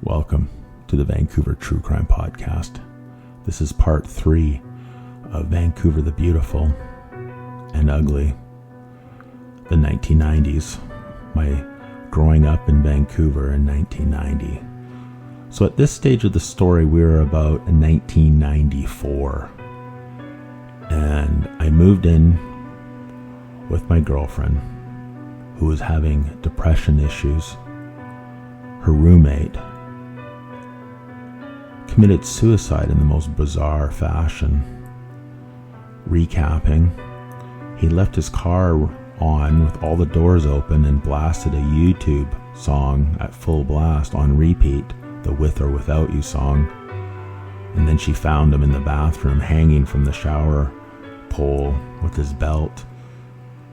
Welcome to the Vancouver True Crime podcast. This is part 3 of Vancouver the Beautiful and Ugly, the 1990s, my growing up in Vancouver in 1990. So at this stage of the story, we're about 1994, and I moved in with my girlfriend, who was having depression issues. Her roommate committed suicide in the most bizarre fashion. Recapping, he left his car on with all the doors open and blasted a YouTube song at full blast on repeat, the With or Without You song. And then she found him in the bathroom hanging from the shower pole with his belt.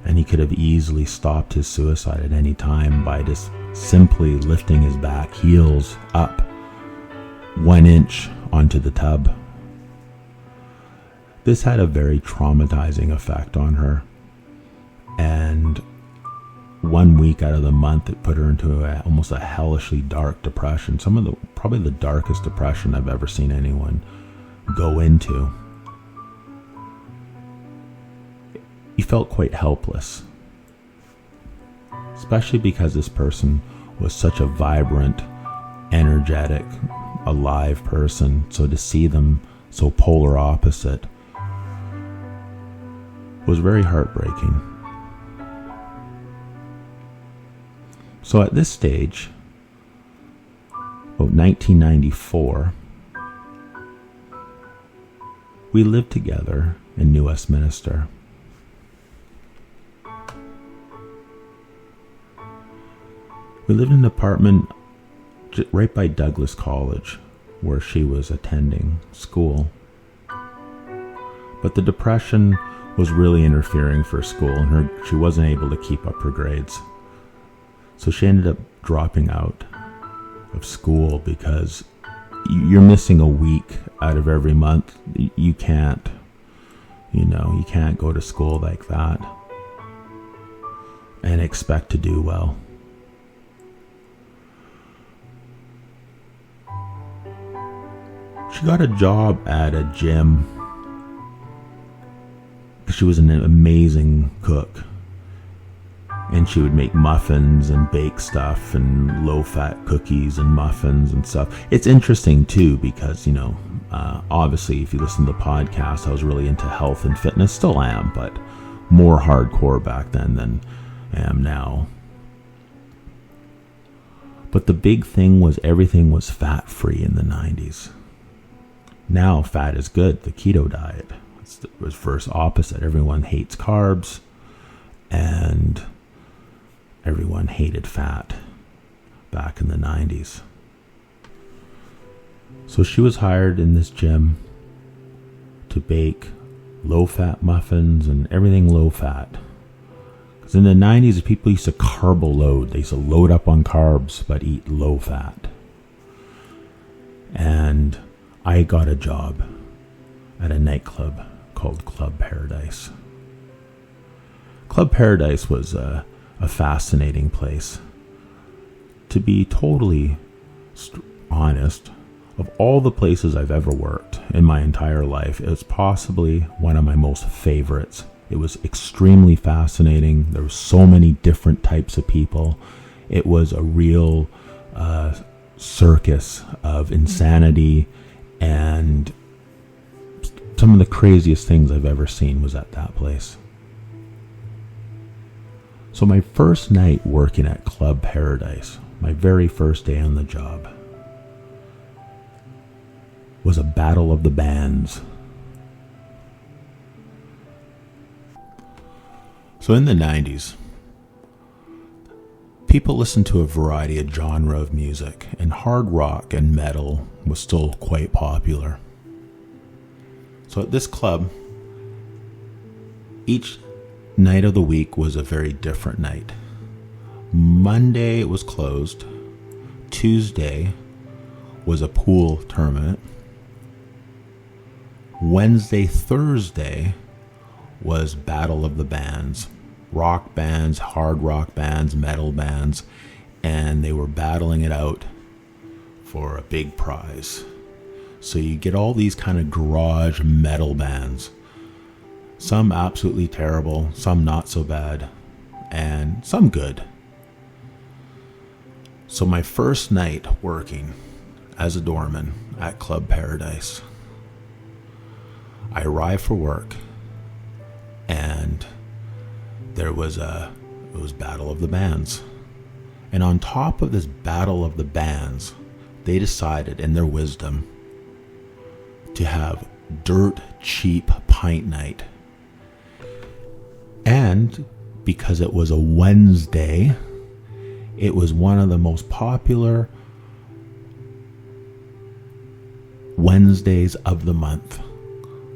And he could have easily stopped his suicide at any time by just simply lifting his back heels up 1 inch onto the tub. This had a very traumatizing effect on her, and 1 week out of the month it put her into almost a hellishly dark depression, probably the darkest depression I've ever seen anyone go into. You felt quite helpless, especially because this person was such a vibrant, energetic, alive person. So to see them so polar opposite was very heartbreaking. So at this stage, about 1994, we lived together in New Westminster. We lived in an apartment right by Douglas College, where she was attending school. But the depression was really interfering for school, and she wasn't able to keep up her grades. So she ended up dropping out of school because you're missing a week out of every month. You can't go to school like that and expect to do well. She got a job at a gym. She was an amazing cook, and she would make muffins and bake stuff and low-fat cookies and muffins and stuff. It's interesting too because obviously if you listen to the podcast, I was really into health and fitness, still am, but more hardcore back then than I am now. But the big thing was everything was fat-free in the 90s. Now fat is good, the keto diet. It was first opposite. Everyone hates carbs, and everyone hated fat back in the 90s. So she was hired in this gym to bake low-fat muffins and everything low-fat. Because in the 90s, people used to carbo-load. They used to load up on carbs, but eat low-fat. And I got a job at a nightclub called Club Paradise. Club Paradise was a fascinating place. To be totally honest, of all the places I've ever worked in my entire life, it was possibly one of my most favorites. It was extremely fascinating. There were so many different types of people. It was a real circus of insanity, and some of the craziest things I've ever seen was at that place. So my first night working at Club Paradise, my very first day on the job, was a battle of the bands. So in the 90s, people listened to a variety of genre of music, and hard rock and metal was still quite popular. So at this club, each night of the week was a very different night. Monday it was closed. Tuesday was a pool tournament. Wednesday, Thursday was Battle of the Bands. Rock bands, hard rock bands, metal bands, and they were battling it out for a big prize. So you get all these kind of garage metal bands. Some absolutely terrible, some not so bad, and some good. So my first night working as a doorman at Club Paradise, I arrived for work, and it was Battle of the Bands. And on top of this Battle of the Bands, they decided in their wisdom to have dirt cheap pint night. And because it was a Wednesday, it was one of the most popular Wednesdays of the month.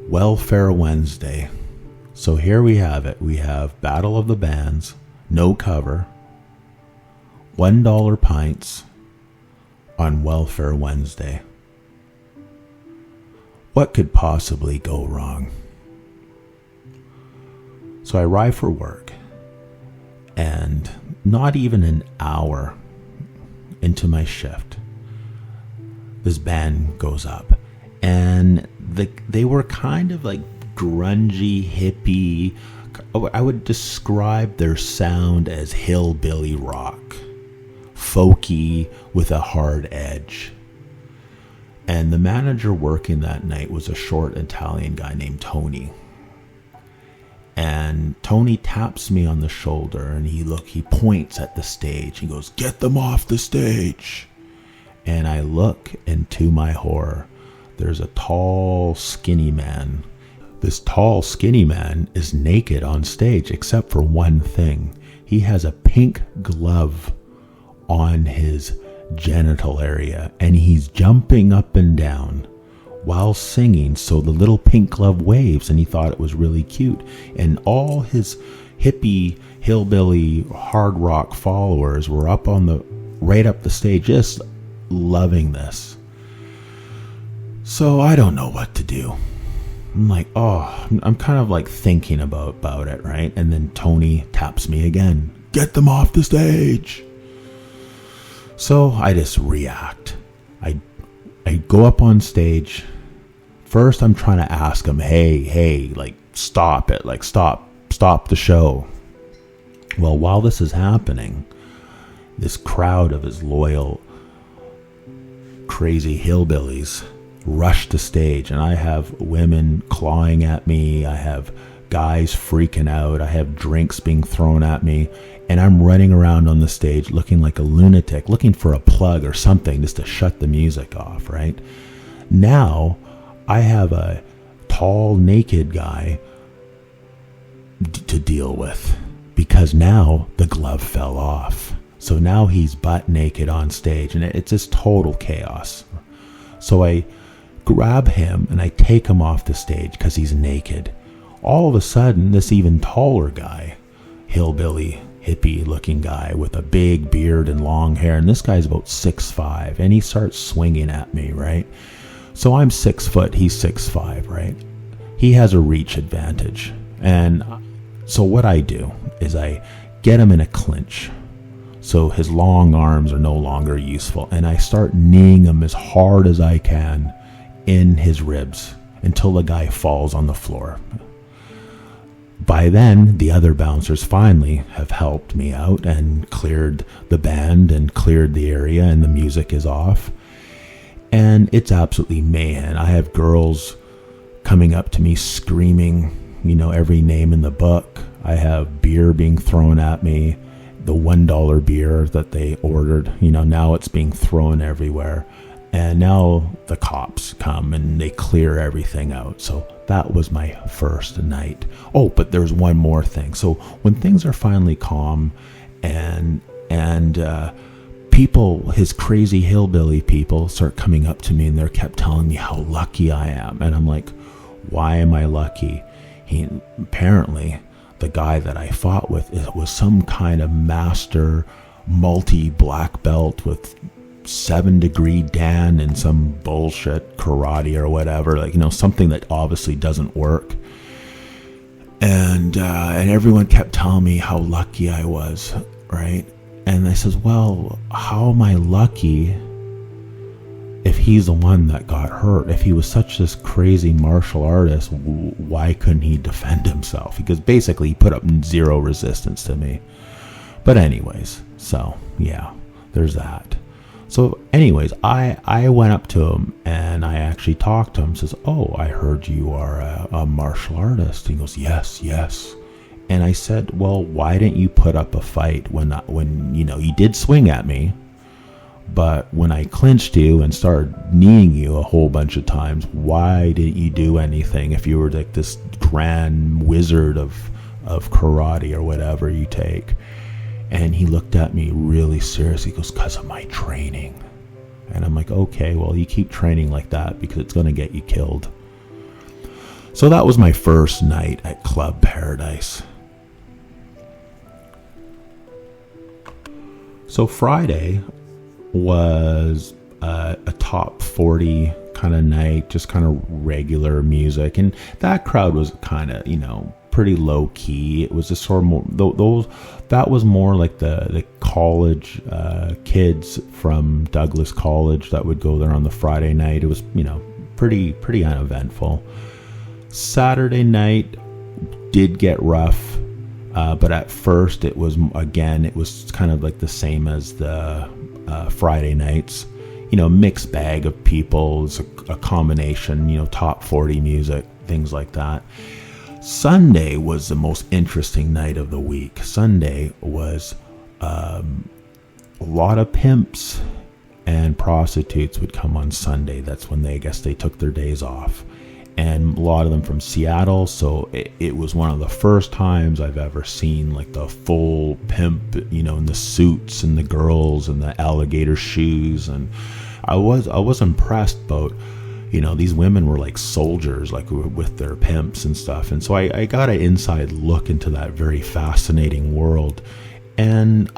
Welfare Wednesday. So here we have it. We have Battle of the Bands, no cover, $1 pints on Welfare Wednesday. What could possibly go wrong? So I arrive for work, and not even an hour into my shift, this band goes up, and they were kind of like grungy, hippie. I would describe their sound as hillbilly rock, folky with a hard edge. And the manager working that night was a short Italian guy named Tony. And Tony taps me on the shoulder, and he points at the stage. He goes, "Get them off the stage." And I look, and to my horror, there's a tall, skinny man. This tall, skinny man is naked on stage, except for one thing. He has a pink glove on his genital area, and he's jumping up and down while singing, so the little pink glove waves, and he thought it was really cute. And all his hippie, hillbilly, hard rock followers were right up the stage, just loving this. So I don't know what to do. I'm like, I'm kind of like thinking about it, right? And then Tony taps me again. "Get them off the stage." So I just react. I go up on stage. First, I'm trying to ask him, hey, like, stop it. Like, stop the show. Well, while this is happening, this crowd of his loyal, crazy hillbillies rush the stage, and I have women clawing at me. I have guys freaking out. I have drinks being thrown at me, and I'm running around on the stage looking like a lunatic, looking for a plug or something just to shut the music off, right? Now, I have a tall, naked guy to deal with, because now the glove fell off. So now he's butt naked on stage, and it's just total chaos. So I grab him and I take him off the stage because he's naked. All of a sudden, this even taller guy, hillbilly, hippie looking guy with a big beard and long hair, and this guy's about 6'5", and he starts swinging at me, right? So I'm 6 foot, he's 6'5", right? He has a reach advantage. And so what I do is I get him in a clinch, so his long arms are no longer useful, and I start kneeing him as hard as I can in his ribs until the guy falls on the floor. By then, the other bouncers finally have helped me out and cleared the band and cleared the area, and the music is off. And it's absolutely mayhem. I have girls coming up to me screaming, every name in the book. I have beer being thrown at me. The $1 beer that they ordered, now it's being thrown everywhere. And now the cops come and they clear everything out. So that was my first night. Oh, but there's one more thing. So when things are finally calm and people, his crazy hillbilly people, start coming up to me, and they kept telling me how lucky I am. And I'm like, why am I lucky? Apparently, the guy that I fought with was some kind of master multi-black belt with 7-degree Dan and some bullshit karate or whatever, something that obviously doesn't work. And everyone kept telling me how lucky I was, right? And I says, well, how am I lucky if he's the one that got hurt, if he was such this crazy martial artist, why couldn't he defend himself? Because basically he put up zero resistance to me. But anyways, so yeah, there's that. So anyways, I went up to him and I actually talked to him. Says, "Oh, I heard you are a martial artist." He goes, "Yes." And I said, "Well, why didn't you put up a fight when you did swing at me? But when I clinched you and started kneeing you a whole bunch of times, why didn't you do anything if you were like this grand wizard of karate or whatever you take?" And he looked at me really seriously. He goes, "'Cause of my training." And I'm like, "Okay, well, you keep training like that because it's going to get you killed." So that was my first night at Club Paradise. So Friday was a top 40 kind of night, just kind of regular music, and that crowd was kind of pretty low key. It was just sort of more that was more like the college kids from Douglas College that would go there on the Friday night. It was pretty uneventful. Saturday night did get rough, but at first it was kind of like the same as the Friday nights, mixed bag of people. It's a combination, top 40 music, things like that. Sunday was the most interesting night of the week. Sunday was a lot of pimps and prostitutes would come on Sunday. That's when they took their days off. And a lot of them from Seattle, so it was one of the first times I've ever seen like the full pimp, in the suits and the girls and the alligator shoes, and I was impressed about, these women were like soldiers, like with their pimps and stuff, and so I got an inside look into that very fascinating world. And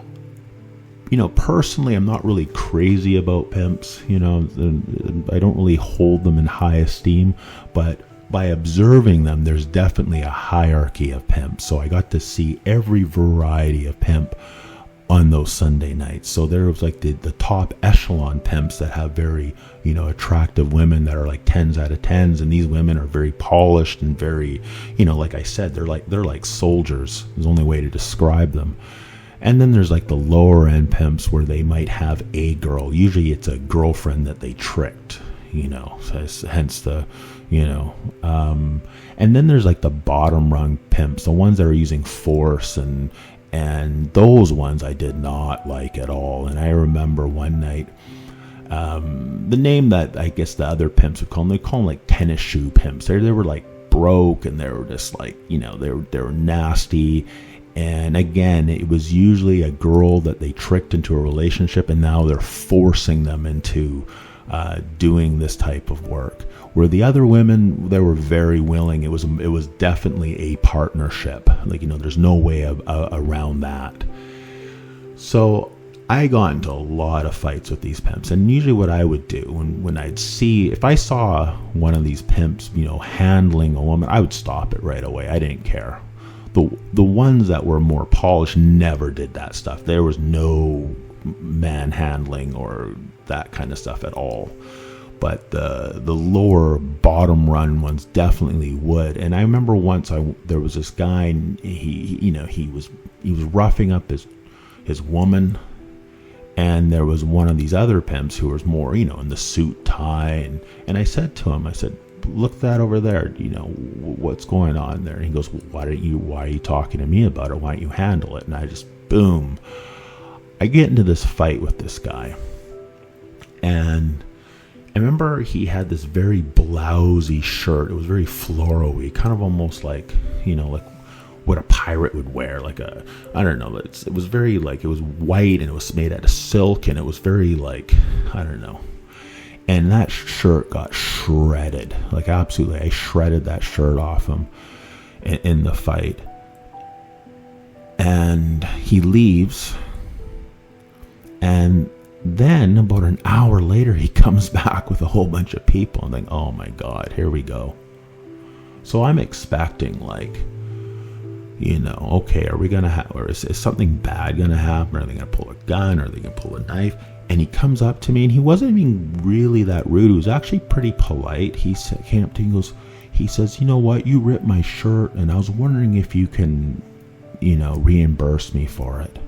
personally, I'm not really crazy about pimps. I don't really hold them in high esteem, but by observing them, there's definitely a hierarchy of pimps. So I got to see every variety of pimp on those Sunday nights. So there was like the top echelon pimps that have very, attractive women that are like 10s out of 10s. And these women are very polished and very, like I said, they're like soldiers. There's only way to describe them. And then there's like the lower end pimps where they might have a girl. Usually it's a girlfriend that they tricked, so hence the, and then there's like the bottom rung pimps, the ones that are using force, and those ones I did not like at all. And I remember one night, the name that I guess the other pimps would call them, they call them like tennis shoe pimps. They were like broke, and they were just like, they were nasty. And again, it was usually a girl that they tricked into a relationship, and now they're forcing them into doing this type of work. Where the other women, they were very willing. It was definitely a partnership. Like, there's no way around that. So I got into a lot of fights with these pimps. And usually what I would do when I'd see, if I saw one of these pimps, handling a woman, I would stop it right away. I didn't care. The ones that were more polished never did that stuff. There was no manhandling or that kind of stuff at all. But the lower bottom run ones definitely would. And I remember once there was this guy, and he was roughing up his woman, and there was one of these other pimps who was more in the suit tie, and I said to him, "Look that over there, what's going on there?" And he goes, "Well, why are you talking to me about it? Why don't you handle it?" And I just, boom. I get into this fight with this guy. And I remember he had this very blousy shirt. It was very floral-y, kind of almost like, like what a pirate would wear. Like I don't know. It was very like, it was white and it was made out of silk, and it was very like, I don't know. And that shirt got shredded. Like, absolutely. I shredded that shirt off him in the fight. And he leaves. And then about an hour later, he comes back with a whole bunch of people. And think, oh my God, here we go. So I'm expecting, like, okay, are we going to have, or is something bad going to happen? Are they going to pull a gun? Are they going to pull a knife? And he comes up to me, and he wasn't even really that rude. He was actually pretty polite. He came up to me, he says, you know what, you ripped my shirt, and I was wondering if you can, reimburse me for it.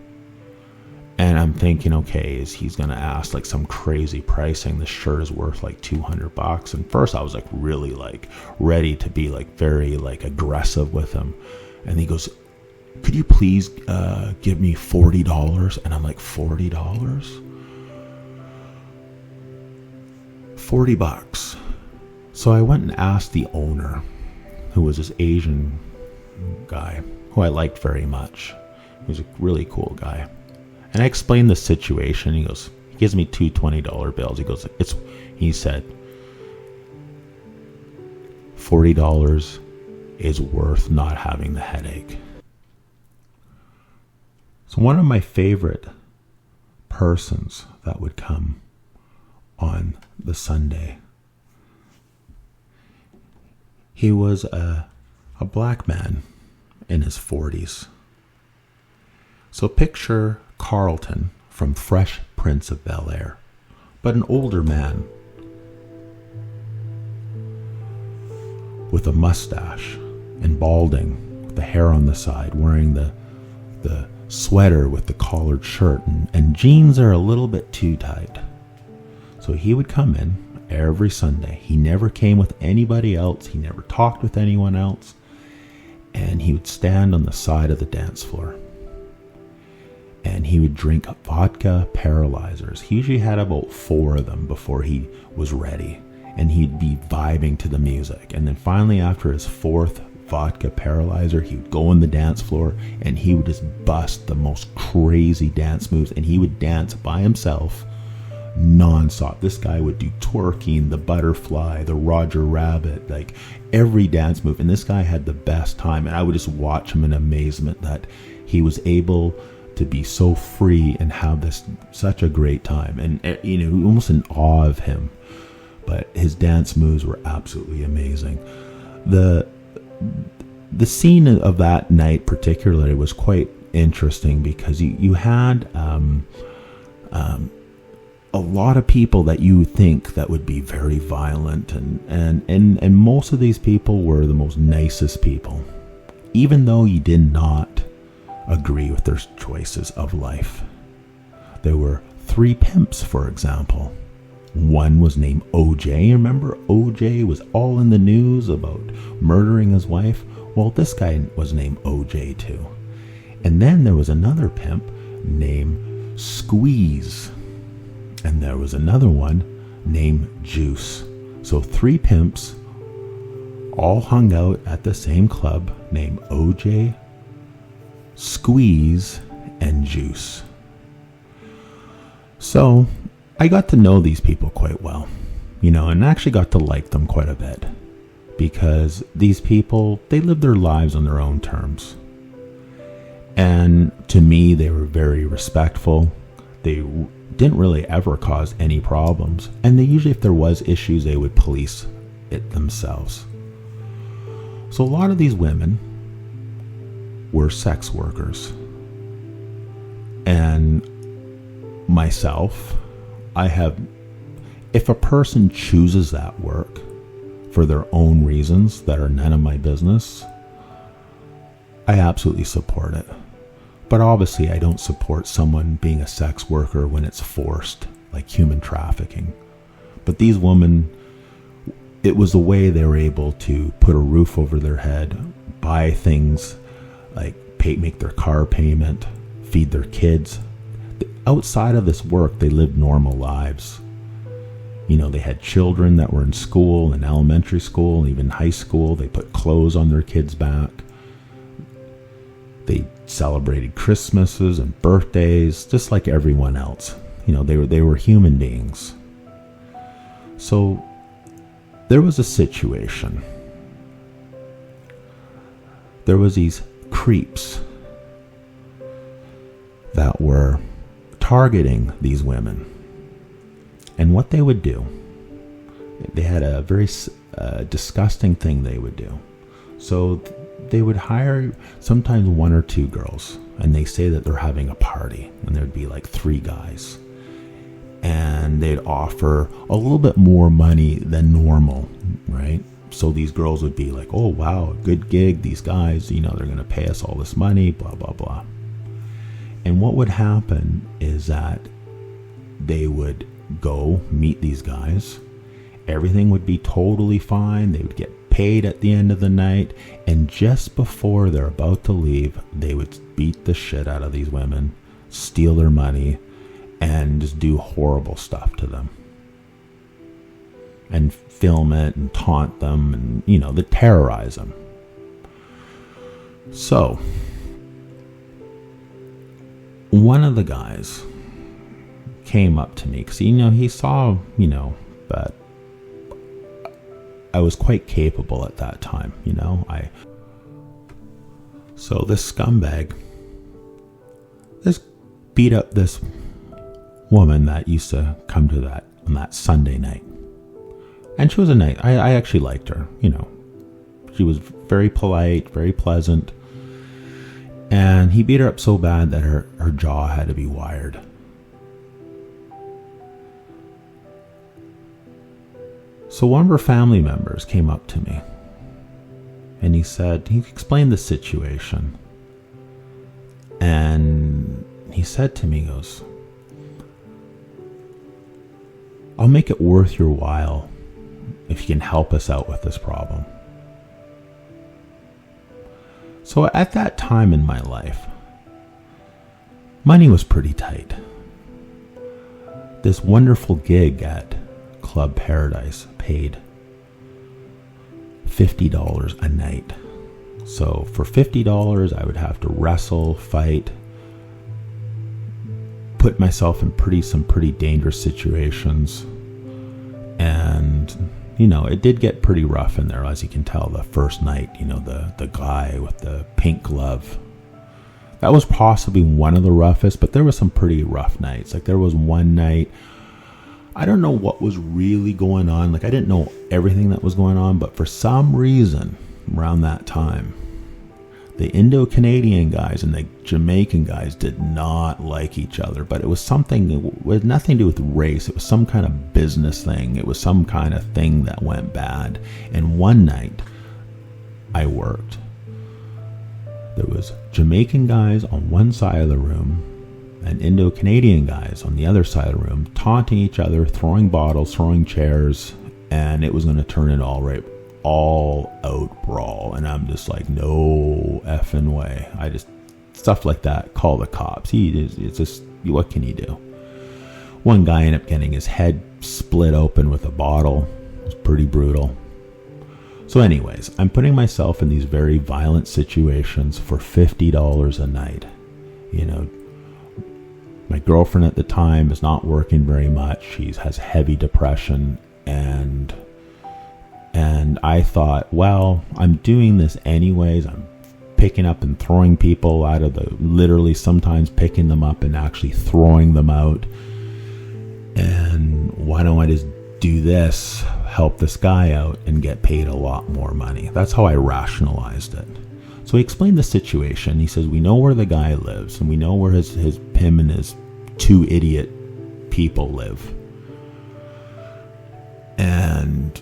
And I'm thinking, okay, he's going to ask like some crazy pricing. The shirt is worth like $200. And first I was like really like ready to be like very like aggressive with him. And he goes, could you please give me $40? And I'm like, $40? $40. So I went and asked the owner, who was this Asian guy who I liked very much. He was a really cool guy. And I explained the situation. He gives me two $20 bills. He said, $40 is worth not having the headache. So one of my favorite persons that would come on the Sunday, he was a black man in his 40s. So picture Carlton from Fresh Prince of Bel-Air, but an older man with a mustache and balding, with the hair on the side, wearing the sweater with the collared shirt, and jeans are a little bit too tight. So he would come in every Sunday. He never came with anybody else. He never talked with anyone else. And he would stand on the side of the dance floor. And he would drink vodka paralyzers. He usually had about 4 of them before he was ready. And he'd be vibing to the music. And then finally, after his 4th vodka paralyzer, he would go on the dance floor and he would just bust the most crazy dance moves. And he would dance by himself non-stop. This guy would do twerking, the butterfly, the Roger Rabbit, like every dance move. And this guy had the best time. And I would just watch him in amazement that he was able to be so free and have such a great time, and almost in awe of him. But his dance moves were absolutely amazing. The scene of that night particularly was quite interesting because you had a lot of people that you would think that would be very violent, and most of these people were the most nicest people, even though you did not agree with their choices of life. There were 3 pimps, for example. One was named OJ. Remember, OJ was all in the news about murdering his wife? Well, this guy was named OJ too. And then there was another pimp named Squeeze. And there was another one named Juice. So 3 pimps all hung out at the same club named OJ, Squeeze, and Juice. So I got to know these people quite well, and actually got to like them quite a bit, because these people, they lived their lives on their own terms. And to me, they were very respectful. They didn't really ever cause any problems. And they usually, if there was issues, they would police it themselves. So a lot of these women were sex workers. And myself, if a person chooses that work for their own reasons that are none of my business, I absolutely support it. But obviously I don't support someone being a sex worker when it's forced, like human trafficking. But these women, it was the way they were able to put a roof over their head, buy things like make their car payment, feed their kids. Outside of this work, they lived normal lives. They had children that were in school, in elementary school, and even high school. They put clothes on their kids' back. They celebrated Christmases and birthdays, just like everyone else. They were human beings. So there was a situation. There was these creeps that were targeting these women. And what they would do, they had a very disgusting thing they would do. So they would hire sometimes 1 or 2 girls, and they say that they're having a party, and there'd be like 3 guys. and they'd offer a little bit more money than normal, right? So these girls would be like, oh, wow, good gig. These guys, they're going to pay us all this money, blah, blah, blah. And what would happen is that they would go meet these guys. Everything would be totally fine. They would get paid at the end of the night. And just before they're about to leave, they would beat the shit out of these women, steal their money, and just do horrible stuff to them. And film it and taunt them and, they terrorize them. So, one of the guys came up to me because, he saw, that I was quite capable at that time, So this scumbag just beat up this woman that used to come to that on that Sunday night. And she was I actually liked her, She was very polite, very pleasant. And he beat her up so bad that her jaw had to be wired. So one of her family members came up to me. And he explained the situation. And he said to me, he goes, I'll make it worth your while if you can help us out with this problem. So at that time in my life, money was pretty tight. This wonderful gig at Club Paradise paid $50 a night. So for $50, I would have to wrestle, fight, put myself in some pretty dangerous situations. And, it did get pretty rough in there, as you can tell. The first night, the guy with the pink glove. That was possibly one of the roughest, but there was some pretty rough nights. Like there was one night, I don't know what was really going on. Like I didn't know everything that was going on, but for some reason around that time, the Indo-Canadian guys and the Jamaican guys did not like each other, but it was something, it had nothing to do with race. It was some kind of business thing. It was some kind of thing that went bad. And one night I worked. There was Jamaican guys on one side of the room and Indo-Canadian guys on the other side of the room, taunting each other, throwing bottles, throwing chairs, and it was going to turn it all out brawl. And I'm just like, no effing way. Stuff like that, call the cops. It's just, what can you do? One guy ended up getting his head split open with a bottle. It was pretty brutal. So anyways, I'm putting myself in these very violent situations for $50 a night. My girlfriend at the time is not working very much. She has heavy depression, and I thought, well, I'm doing this anyways. I'm picking up and throwing people out of literally sometimes picking them up and actually throwing them out. And why don't I just do this, help this guy out, and get paid a lot more money? That's how I rationalized it. So he explained the situation. He says, we know where the guy lives, and we know where him and his two idiot people live. And,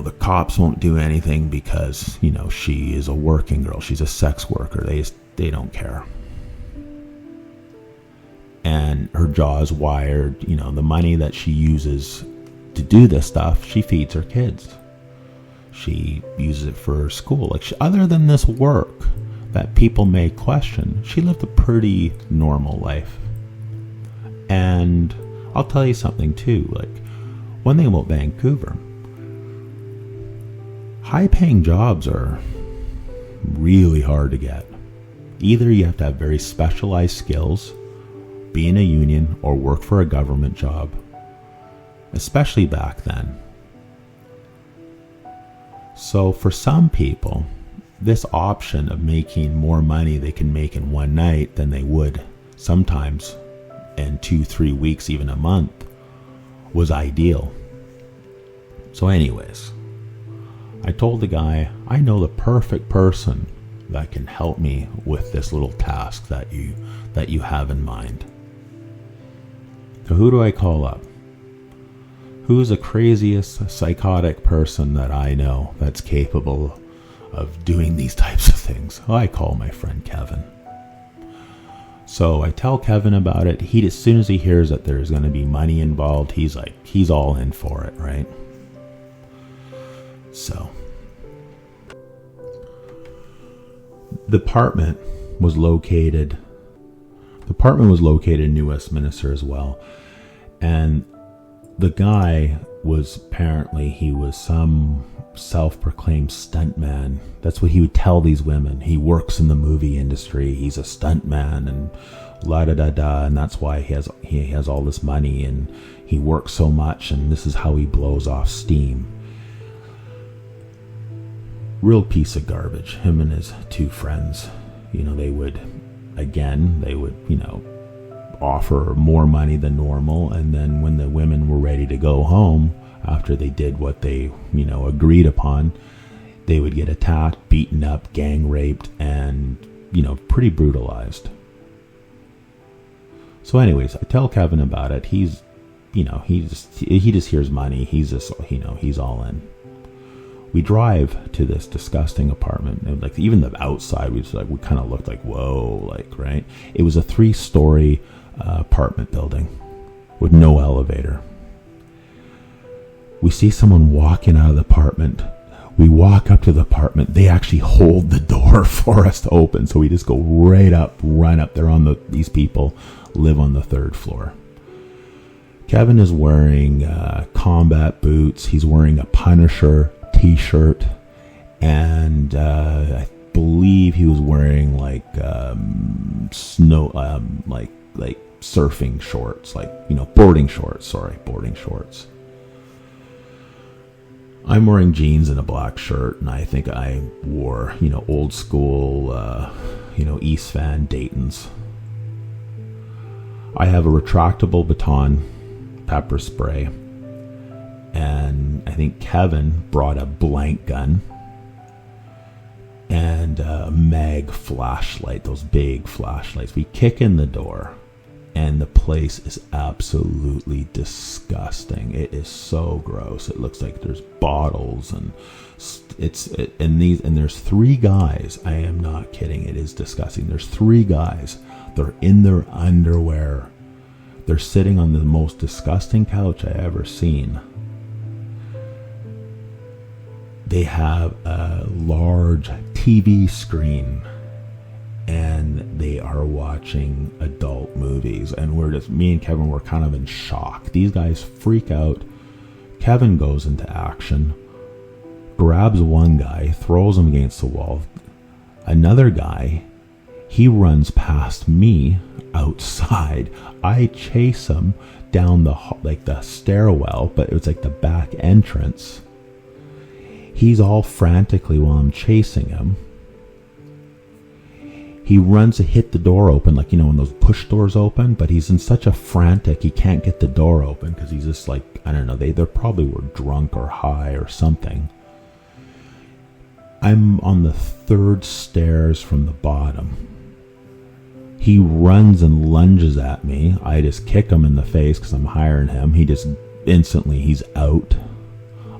the cops won't do anything because, she is a working girl. She's a sex worker. They don't care. And her jaw is wired. The money that she uses to do this stuff, she feeds her kids. She uses it for her school. Other than this work that people may question, she lived a pretty normal life. And I'll tell you something too. One thing about Vancouver, high-paying jobs are really hard to get. Either you have to have very specialized skills, be in a union, or work for a government job, especially back then. So for some people, this option of making more money they can make in one night than they would sometimes in 2-3 weeks, even a month, was ideal. So anyways, I told the guy, I know the perfect person that can help me with this little task that you have in mind. who do I call up? Who's the craziest psychotic person that I know that's capable of doing these types of things? I call my friend Kevin. So I tell Kevin about it. He, as soon as he hears that there's going to be money involved, he's all in for it, right? So the apartment was located in New Westminster as well. And the guy was he was some self-proclaimed stuntman. That's what he would tell these women. He works in the movie industry. He's a stuntman and la da da da, and that's why he has all this money and he works so much, and this is how he blows off steam. Real piece of garbage. Him and his two friends, they would offer more money than normal, and then when the women were ready to go home after they did what they agreed upon, they would get attacked, beaten up, gang raped, and pretty brutalized. So anyways, I tell Kevin about it. He just hears money. He's all in. We drive to this disgusting apartment, and even the outside, we kind of looked like, whoa, right? It was a 3-story apartment building with no elevator. We see someone walking out of the apartment. We walk up to the apartment. They actually hold the door for us to open, so we just go run up. These people live on the 3rd floor. Kevin is wearing combat boots. He's wearing a Punisher t-shirt, and I believe he was wearing surfing shorts, boarding shorts. I'm wearing jeans and a black shirt, and I think I wore old school East Van Dayton's. I have a retractable baton, pepper spray, and I think Kevin brought a blank gun and a mag flashlight, those big flashlights. We kick in the door, and the place is absolutely disgusting. It is so gross. It looks like there's bottles, and there's 3 guys. I am not kidding. It is disgusting. There's 3 guys. They're in their underwear. They're sitting on the most disgusting couch I ever seen. They have a large TV screen, and they are watching adult movies, and me and Kevin were kind of in shock. These guys freak out. Kevin goes into action, grabs one guy, throws him against the wall. Another guy, he runs past me outside. I chase him down the stairwell, but it was the back entrance. He's all frantically while I'm chasing him. He runs to hit the door open, when those push doors open, but he's in such a frantic, he can't get the door open because he's just I don't know, they probably were drunk or high or something. I'm on the 3rd stairs from the bottom. He runs and lunges at me. I just kick him in the face because I'm higher than him. He just instantly, he's out.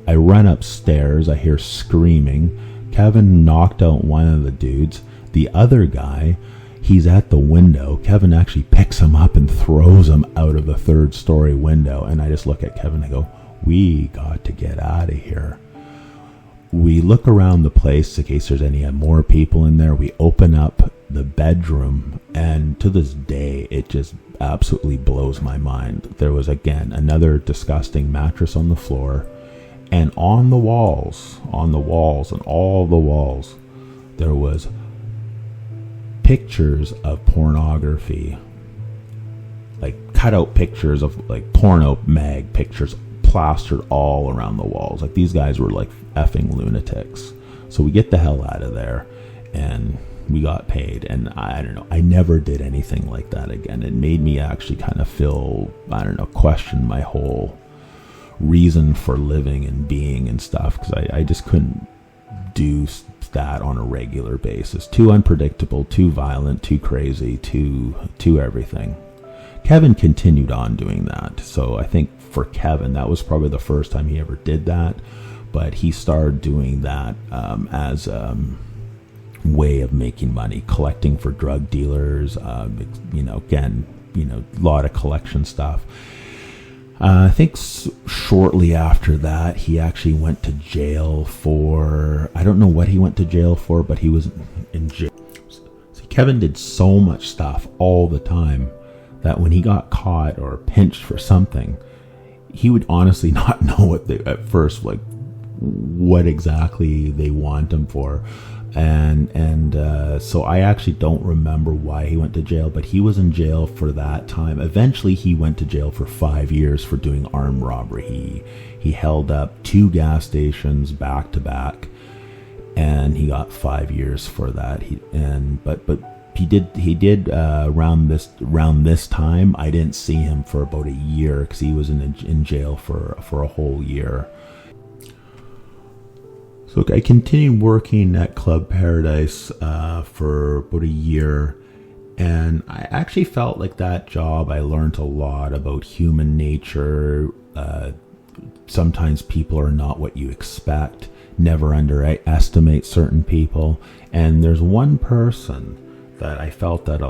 I run upstairs. I hear screaming. Kevin knocked out one of the dudes. The other guy, he's at the window. Kevin actually picks him up and throws him out of the 3rd story window. And I just look at Kevin and I go, we got to get out of here. We look around the place in case there's any more people in there. We open up the bedroom, and to this day, it just absolutely blows my mind. There was, again, another disgusting mattress on the floor, and on the walls, and all the walls, there was pictures of pornography, cutout pictures of porno mag pictures plastered all around the walls. These guys were effing lunatics. So we get the hell out of there, and we got paid, and I don't know, I never did anything like that again. It made me actually kind of feel, question my whole reason for living and being and stuff, because I just couldn't do that on a regular basis. Too unpredictable, too violent, too crazy, too everything. Kevin continued on doing that. So I think for Kevin, that was probably the first time he ever did that. But he started doing that as a way of making money, collecting for drug dealers, again, a lot of collection stuff. I think shortly after that, he actually went to jail for, I don't know what he went to jail for, but he was in jail. See, Kevin did so much stuff all the time that when he got caught or pinched for something, he would honestly not know what exactly they want him for. So I actually don't remember why he went to jail, but he was in jail for that time. Eventually he went to jail for 5 years for doing armed robbery. He held up 2 gas stations back to back, and he got 5 years for that. He did around this time. I didn't see him for about a year because he was in jail for a whole year. So I continued working at Club Paradise for about a year, and I actually felt like that job, I learned a lot about human nature. Sometimes people are not what you expect. Never underestimate certain people. And there's one person that I felt that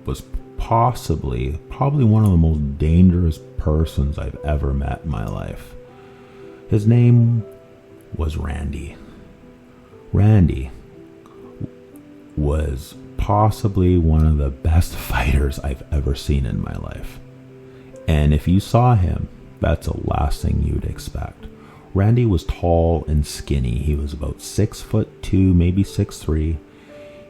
was probably one of the most dangerous persons I've ever met in my life. His name was Randy. Randy was possibly one of the best fighters I've ever seen in my life. And if you saw him, that's the last thing you'd expect. Randy was tall and skinny. He was about 6'2", maybe 6'3".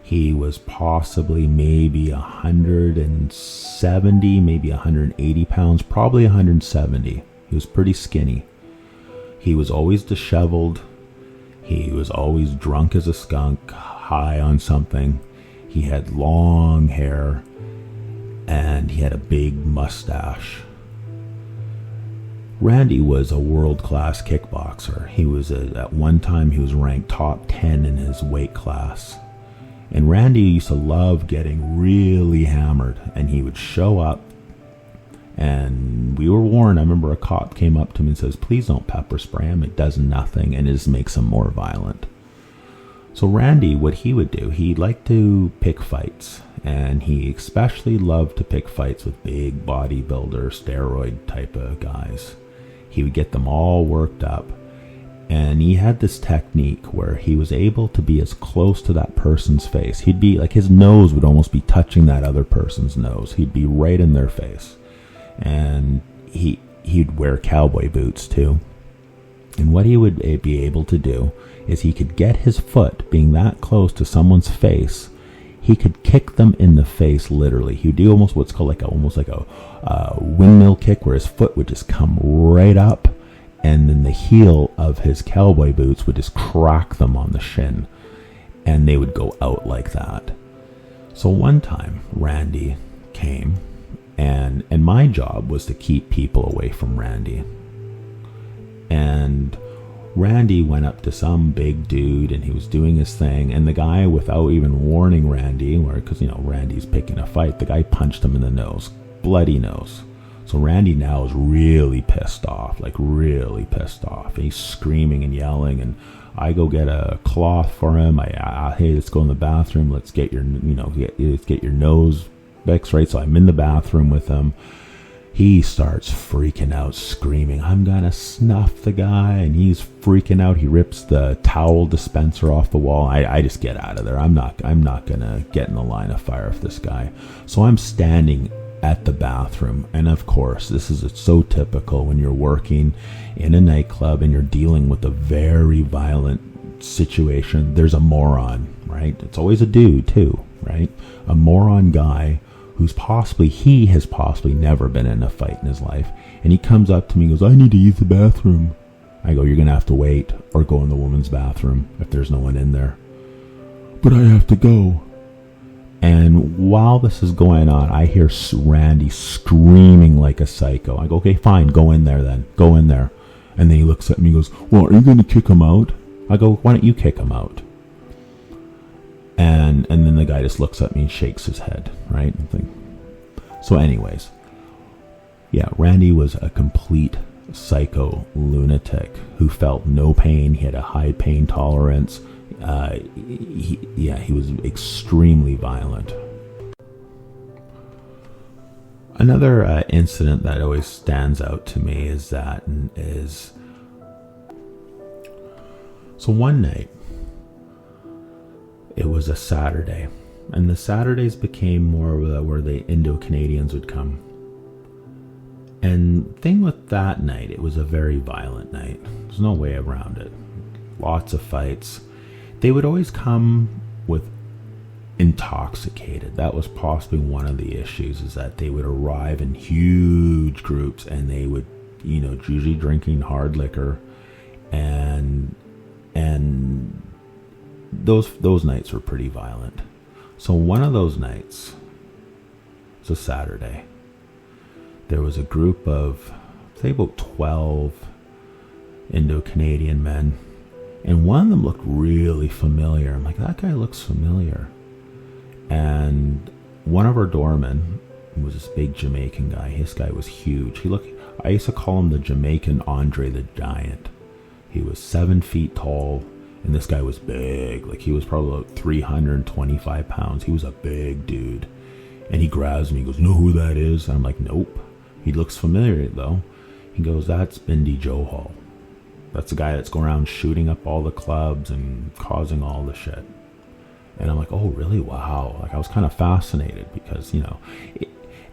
He was possibly maybe 170, maybe 180 pounds, probably 170. He was pretty skinny. He was always disheveled. He was always drunk as a skunk, high on something. He had long hair, and he had a big mustache. Randy was a world-class kickboxer. He was at one time he was ranked top 10 in his weight class. And Randy used to love getting really hammered, and he would show up. And we were warned. I remember a cop came up to me and says, "Please don't pepper spray him. It does nothing, and it just makes him more violent." So Randy, what he would do, he liked to pick fights, and he especially loved to pick fights with big bodybuilder, steroid type of guys. He would get them all worked up, and he had this technique where he was able to be as close to that person's face. He'd be like, his nose would almost be touching that other person's nose. He'd be right in their face. And he'd wear cowboy boots too. And what he would be able to do is he could get his foot, being that close to someone's face, he could kick them in the face literally. He would do almost what's called almost like a windmill kick, where his foot would just come right up, and then the heel of his cowboy boots would just crack them on the shin, and they would go out like that. So one time Randy came, and my job was to keep people away from Randy. And Randy went up to some big dude, and he was doing his thing, and the guy, without even warning Randy, because Randy's picking a fight, the guy punched him in the nose, bloody nose. So Randy now is really pissed off, and he's screaming and yelling, and I go get a cloth for him. Hey, let's go in the bathroom, let's get your nose fixed, right? So I'm in the bathroom with him. He starts freaking out, screaming, "I'm gonna snuff the guy," and he's freaking out. He rips the towel dispenser off the wall. I just get out of there. I'm not gonna get in the line of fire with this guy. So I'm standing at the bathroom, and of course, this is so typical when you're working in a nightclub and you're dealing with a very violent situation. There's a moron, right? It's always a dude too, right? A moron guy he has possibly never been in a fight in his life, and he comes up to me and goes, "I need to use the bathroom." I go, "You're gonna have to wait or go in the woman's bathroom if there's no one in there." "But I have to go." And while this is going on, I hear Randy screaming like a psycho. I go, "Okay, fine, go in there then. Go in there." And then he looks at me and goes, "Well, are you going to kick him out?" I go, "Why don't you kick him out?" And then the guy just looks at me and shakes his head, right? And think, So anyways, yeah, Randy was a complete psycho lunatic who felt no pain. He had a high pain tolerance. He was extremely violent. Another incident that always stands out to me is so one night, it was a Saturday, and the Saturdays became more where the Indo-Canadians would come. And thing with that night, it was a very violent night. There's no way around it. Lots of fights. They would always come with intoxicated. That was possibly one of the issues, is that they would arrive in huge groups, and they would, usually drinking hard liquor, and those nights were pretty violent. So one of those nights, it was a Saturday, there was a group of, say, about 12 Indo-Canadian men, and one of them looked really familiar. I'm like, that guy looks familiar. And one of our doormen was this big Jamaican guy. This guy was huge. I used to call him the Jamaican Andre the Giant. He was 7 feet tall, and this guy was big. Like, he was probably about 325 pounds. He was a big dude. And he grabs me. He goes, "Know who that is?" And I'm like, "Nope." He looks familiar, though. He goes, "That's Bindi Johal. That's the guy that's going around shooting up all the clubs and causing all the shit." And I'm like, "Oh, really? Wow." Like, I was kind of fascinated because,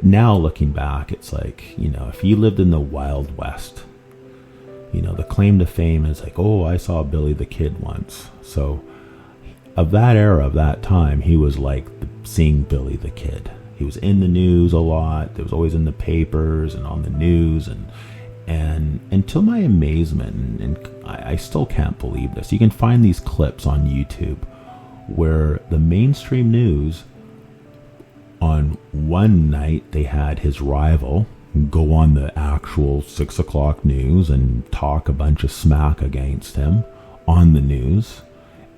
now looking back, it's like, if you lived in the Wild West, the claim to fame is like, "Oh, I saw Billy the Kid once." So of that era, of that time, he was like seeing Billy the Kid. He was in the news a lot. It was always in the papers and on the news, and to my amazement, and I still can't believe this, you can find these clips on YouTube where the mainstream news, on one night, they had his rival go on the actual 6 o'clock news and talk a bunch of smack against him on the news.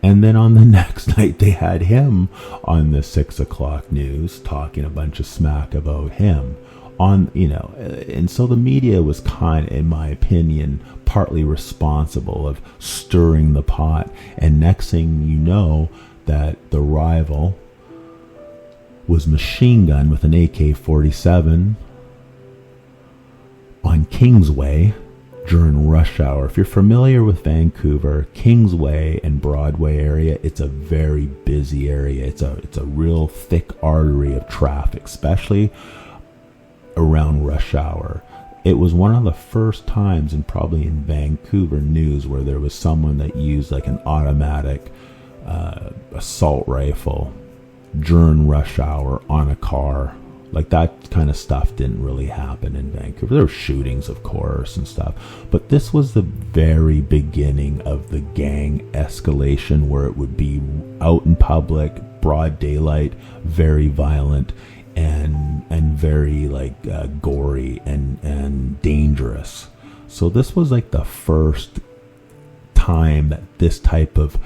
And then on the next night, they had him on the 6 o'clock news talking a bunch of smack about him. And so the media was kind of, in my opinion, partly responsible of stirring the pot. And next thing you know, that the rival was machine gunned with an AK-47 on Kingsway during rush hour. If you're familiar with Vancouver, Kingsway and Broadway area, it's a very busy area. It's a real thick artery of traffic, especially around rush hour. It was one of the first times, and probably in Vancouver news, where there was someone that used like an automatic assault rifle during rush hour on a car. Like, that kind of stuff didn't really happen in Vancouver. There were shootings, of course, and stuff. But this was the very beginning of the gang escalation, where it would be out in public, broad daylight, very violent, and very gory and dangerous. So this was like the first time that this type of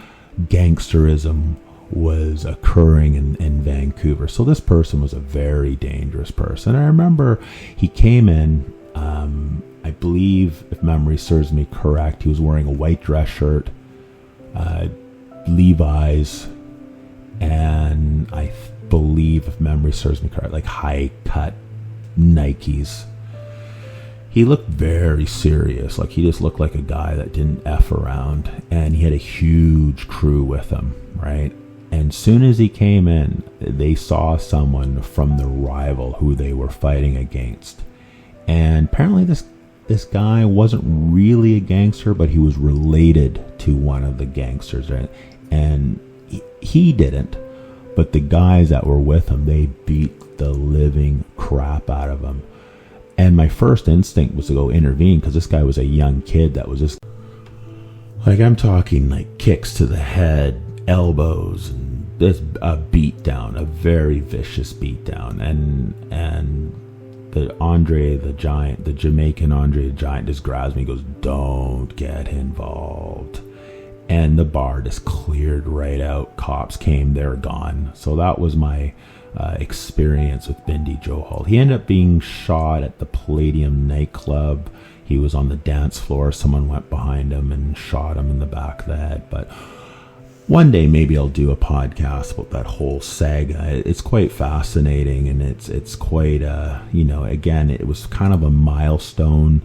gangsterism was occurring in Vancouver. So this person was a very dangerous person. I remember he came in, I believe, if memory serves me correct, he was wearing a white dress shirt, Levi's, and I believe, if memory serves me correct, like high cut Nikes. He looked very serious. Like, he just looked like a guy that didn't F around, and he had a huge crew with him, right? And soon as he came in, they saw someone from the rival who they were fighting against. And apparently this guy wasn't really a gangster, but he was related to one of the gangsters, right? And he didn't, but the guys that were with him, they beat the living crap out of him. And my first instinct was to go intervene, because this guy was a young kid that was just, like, I'm talking like kicks to the head, elbows, and this a beat down, a very vicious beat down. And the Andre the Giant, the Jamaican Andre the Giant, just grabs me and goes, "Don't get involved." And the bar just cleared right out. Cops came, they're gone. So that was my experience with Bindi Johal. He ended up being shot at the Palladium nightclub. He was on the dance floor. Someone went behind him and shot him in the back of the head. But one day maybe I'll do a podcast about that whole saga. It's quite fascinating, and it's quite again, it was kind of a milestone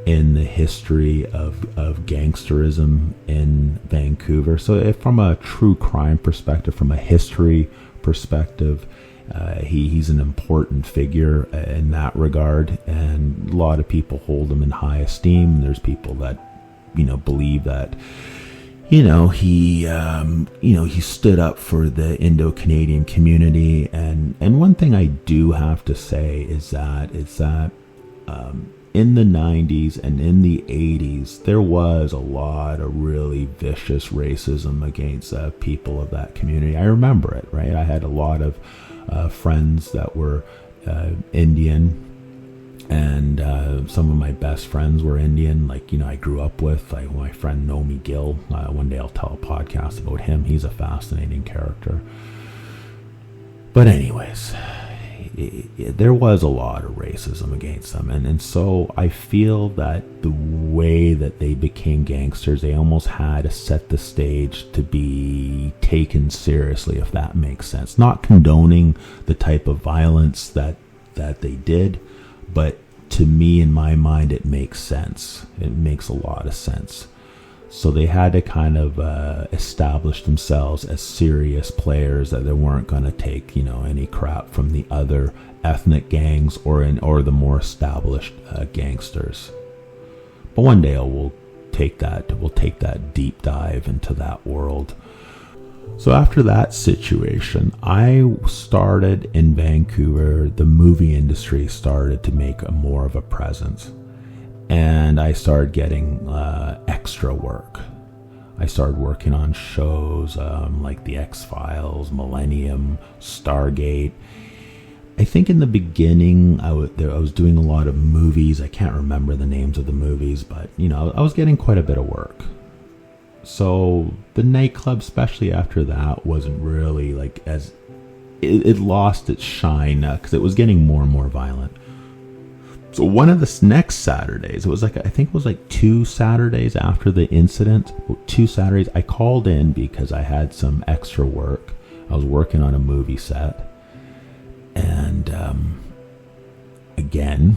in the history of gangsterism in Vancouver. So if from a true crime perspective, from a history perspective, he's an important figure in that regard, and a lot of people hold him in high esteem. There's people that believe that he stood up for the Indo-Canadian community, and one thing I do have to say is that in the 90s and in the 80s, there was a lot of really vicious racism against people of that community. I remember it, right? I had a lot of friends that were Indian, and some of my best friends were Indian. I grew up with, my friend Nomi Gill. One day I'll tell a podcast about him. He's a fascinating character. But anyways, there was a lot of racism against them, and so I feel that the way that they became gangsters, they almost had to set the stage to be taken seriously, if that makes sense. Not condoning the type of violence that they did, but to me, in my mind, it makes sense. It makes a lot of sense. So they had to kind of establish themselves as serious players, that they weren't going to take, any crap from the other ethnic gangs or the more established gangsters. But one day we'll take that deep dive into that world. So after that situation, I started in Vancouver. The movie industry started to make more of a presence. And I started getting extra work. I started working on shows like The X-Files, Millennium, Stargate. I think in the beginning I was doing a lot of movies. I can't remember the names of the movies, but I was getting quite a bit of work. So the nightclub, especially after that, wasn't really it lost its shine because it was getting more and more violent. So one of the next Saturdays, I think it was 2 Saturdays after the incident, 2 Saturdays, I called in because I had some extra work. I was working on a movie set. And again,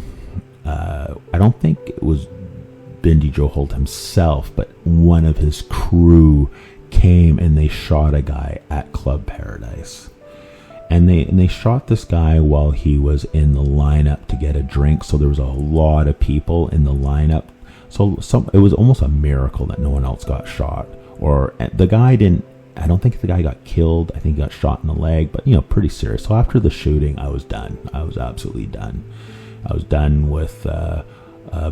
I don't think it was Bindi Johal himself, but one of his crew came and they shot a guy at Club Paradise. And they shot this guy while he was in the lineup to get a drink. So there was a lot of people in the lineup. So it was almost a miracle that no one else got shot. Or the guy didn't. I don't think the guy got killed. I think he got shot in the leg. But pretty serious. So after the shooting, I was done. I was absolutely done. I was done with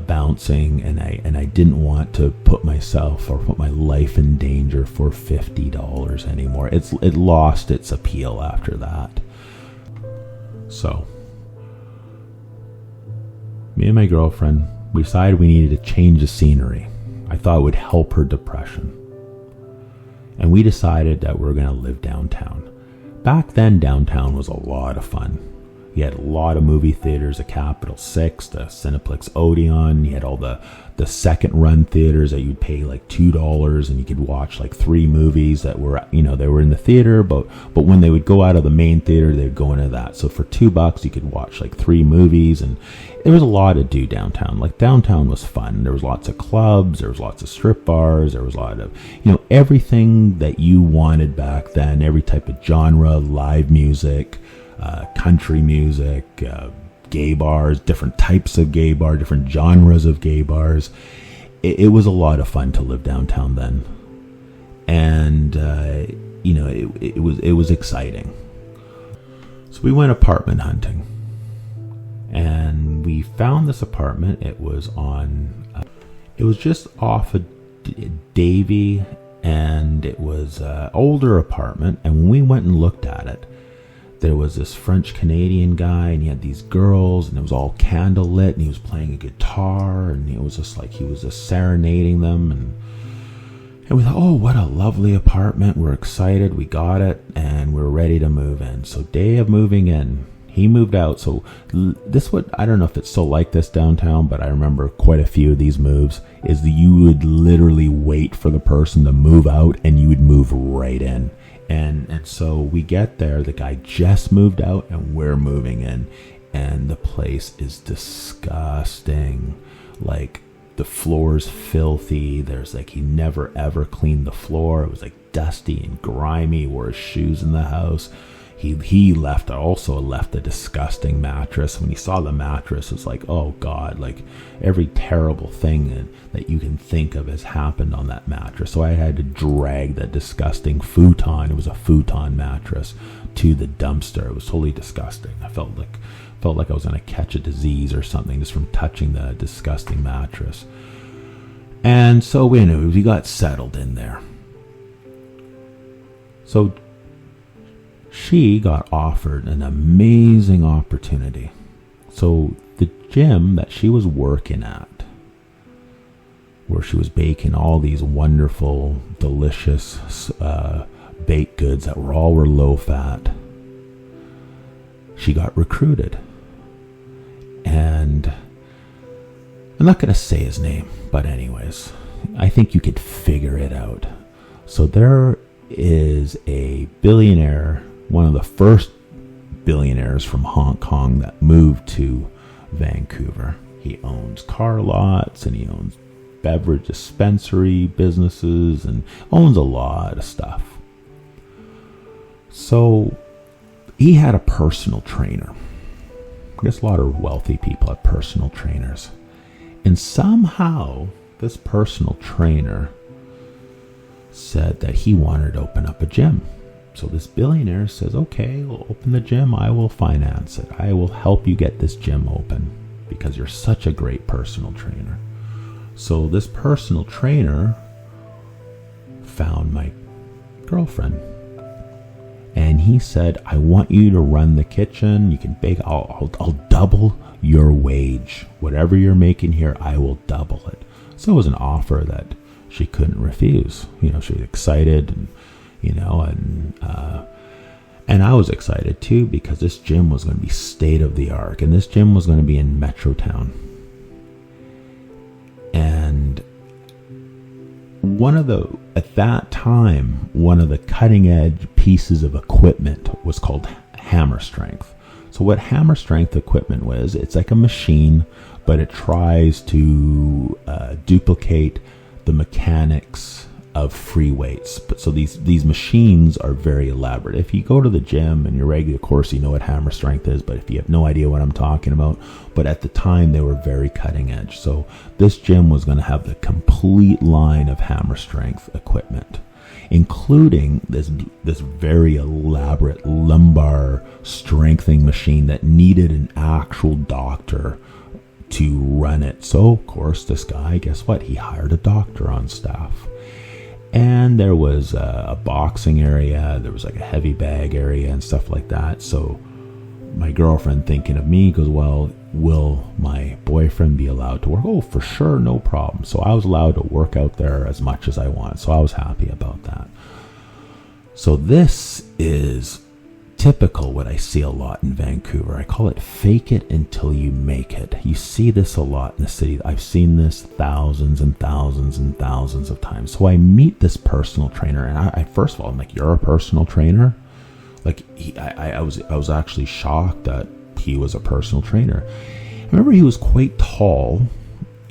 bouncing, and I didn't want to put myself or put my life in danger for $50 anymore. It lost its appeal after that. So me and my girlfriend, we decided we needed to change the scenery. I thought it would help her depression, and we decided that we're going to live downtown. Back then, downtown was a lot of fun. You had a lot of movie theaters, the Capitol 6, the Cineplex Odeon. You had all the second run theaters that you'd pay $2 and you could watch 3 movies that were, they were in the theater, but when they would go out of the main theater, they'd go into that. So for $2 you could watch 3 movies, and there was a lot to do downtown. Downtown was fun. There was lots of clubs, there was lots of strip bars, there was a lot of, everything that you wanted back then, every type of genre, live music, country music, gay bars, different types of gay bar, different genres of gay bars. It was a lot of fun to live downtown then, and it was exciting. So we went apartment hunting, and we found this apartment. It was just off of Davie, and it was an older apartment. And when we went and looked at it, there was this French-Canadian guy, and he had these girls, and it was all candlelit, and he was playing a guitar, and it was just he was just serenading them, and And we thought, oh, what a lovely apartment. We're excited. We got it. And we're ready to move in. So day of moving in, he moved out. So I don't know if it's still like this downtown, but I remember quite a few of these moves is that you would literally wait for the person to move out and you would move right in. And so we get there, the guy just moved out and we're moving in, and the place is disgusting. Like, the floor's filthy. There's like, he never ever cleaned the floor. It was like dusty and grimy, wore his shoes in the house. He left a disgusting mattress. When he saw the mattress, it's like, oh God, like every terrible thing that you can think of has happened on that mattress. So I had to drag that disgusting futon. It was a futon mattress to the dumpster. It was totally disgusting. I felt like I was going to catch a disease or something just from touching the disgusting mattress. And so we got settled in there. So she got offered an amazing opportunity. So the gym that she was working at, where she was baking all these wonderful, delicious baked goods that were low fat, she got recruited. And I'm not going to say his name, but anyways, I think you could figure it out. So there is a billionaire, one of the first billionaires from Hong Kong that moved to Vancouver. He owns car lots and he owns beverage dispensary businesses and owns a lot of stuff. So he had a personal trainer. I guess a lot of wealthy people have personal trainers. And somehow this personal trainer said that he wanted to open up a gym. So this billionaire says, okay, we'll open the gym. I will finance it. I will help you get this gym open because you're such a great personal trainer. So this personal trainer found my girlfriend. And he said, I want you to run the kitchen. You can bake. I'll double your wage. Whatever you're making here, I will double it. So it was an offer that she couldn't refuse. She was excited, and and I was excited too, because this gym was going to be state of the art, and this gym was going to be in Metrotown. And at that time, one of the cutting edge pieces of equipment was called hammer strength. So what hammer strength equipment was, it's like a machine, but it tries to duplicate the mechanics of free weights. But so these machines are very elaborate. If you go to the gym and you're regular, of course, you know what hammer strength is, but if you have no idea what I'm talking about, but at the time they were very cutting edge. So this gym was going to have the complete line of hammer strength equipment, including this very elaborate lumbar strengthening machine that needed an actual doctor to run it. So of course this guy, guess what? He hired a doctor on staff. And there was a boxing area, there was like a heavy bag area and stuff like that. So my girlfriend, thinking of me, goes, well, will my boyfriend be allowed to work? Oh, for sure, no problem. So I was allowed to work out there as much as I wanted. So I was happy about that. So this is typical what I see a lot in Vancouver. I call it fake it until you make it. You see this a lot in the city. I've seen this thousands and thousands and thousands of times. So I meet this personal trainer, and I first of all, I'm like, you're a personal trainer? Like, I was actually shocked that he was a personal trainer. I remember he was quite tall,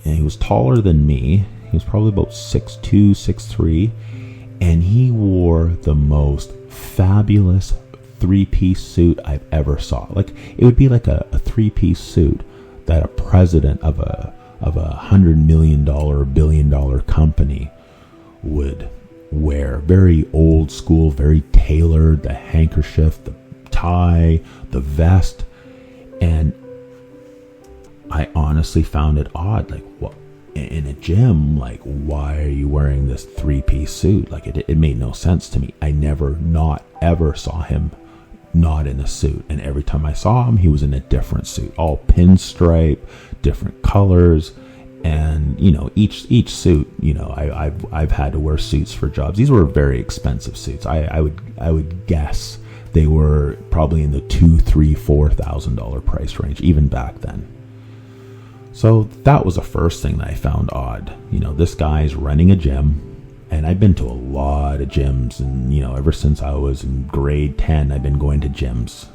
and he was taller than me. He was probably about 6'2", 6'3", and he wore the most fabulous three-piece suit I've ever saw. Like, it would be like a three-piece suit that a president of a $100 million, $1 billion company would wear. Very old school, very tailored, the handkerchief, the tie, the vest. And I honestly found it odd. Like, what, in a gym, like, why are you wearing this three-piece suit? Like, it made no sense to me. I never, not ever saw him not in a suit, and every time I saw him, he was in a different suit, all pinstripe, different colors. And, each suit, I've had to wear suits for jobs. These were very expensive suits. I would guess they were probably in the $2,000, $3,000, $4,000 price range, even back then. So that was the first thing that I found odd. This guy's running a gym, and I've been to a lot of gyms, and, ever since I was in grade 10, I've been going to gyms.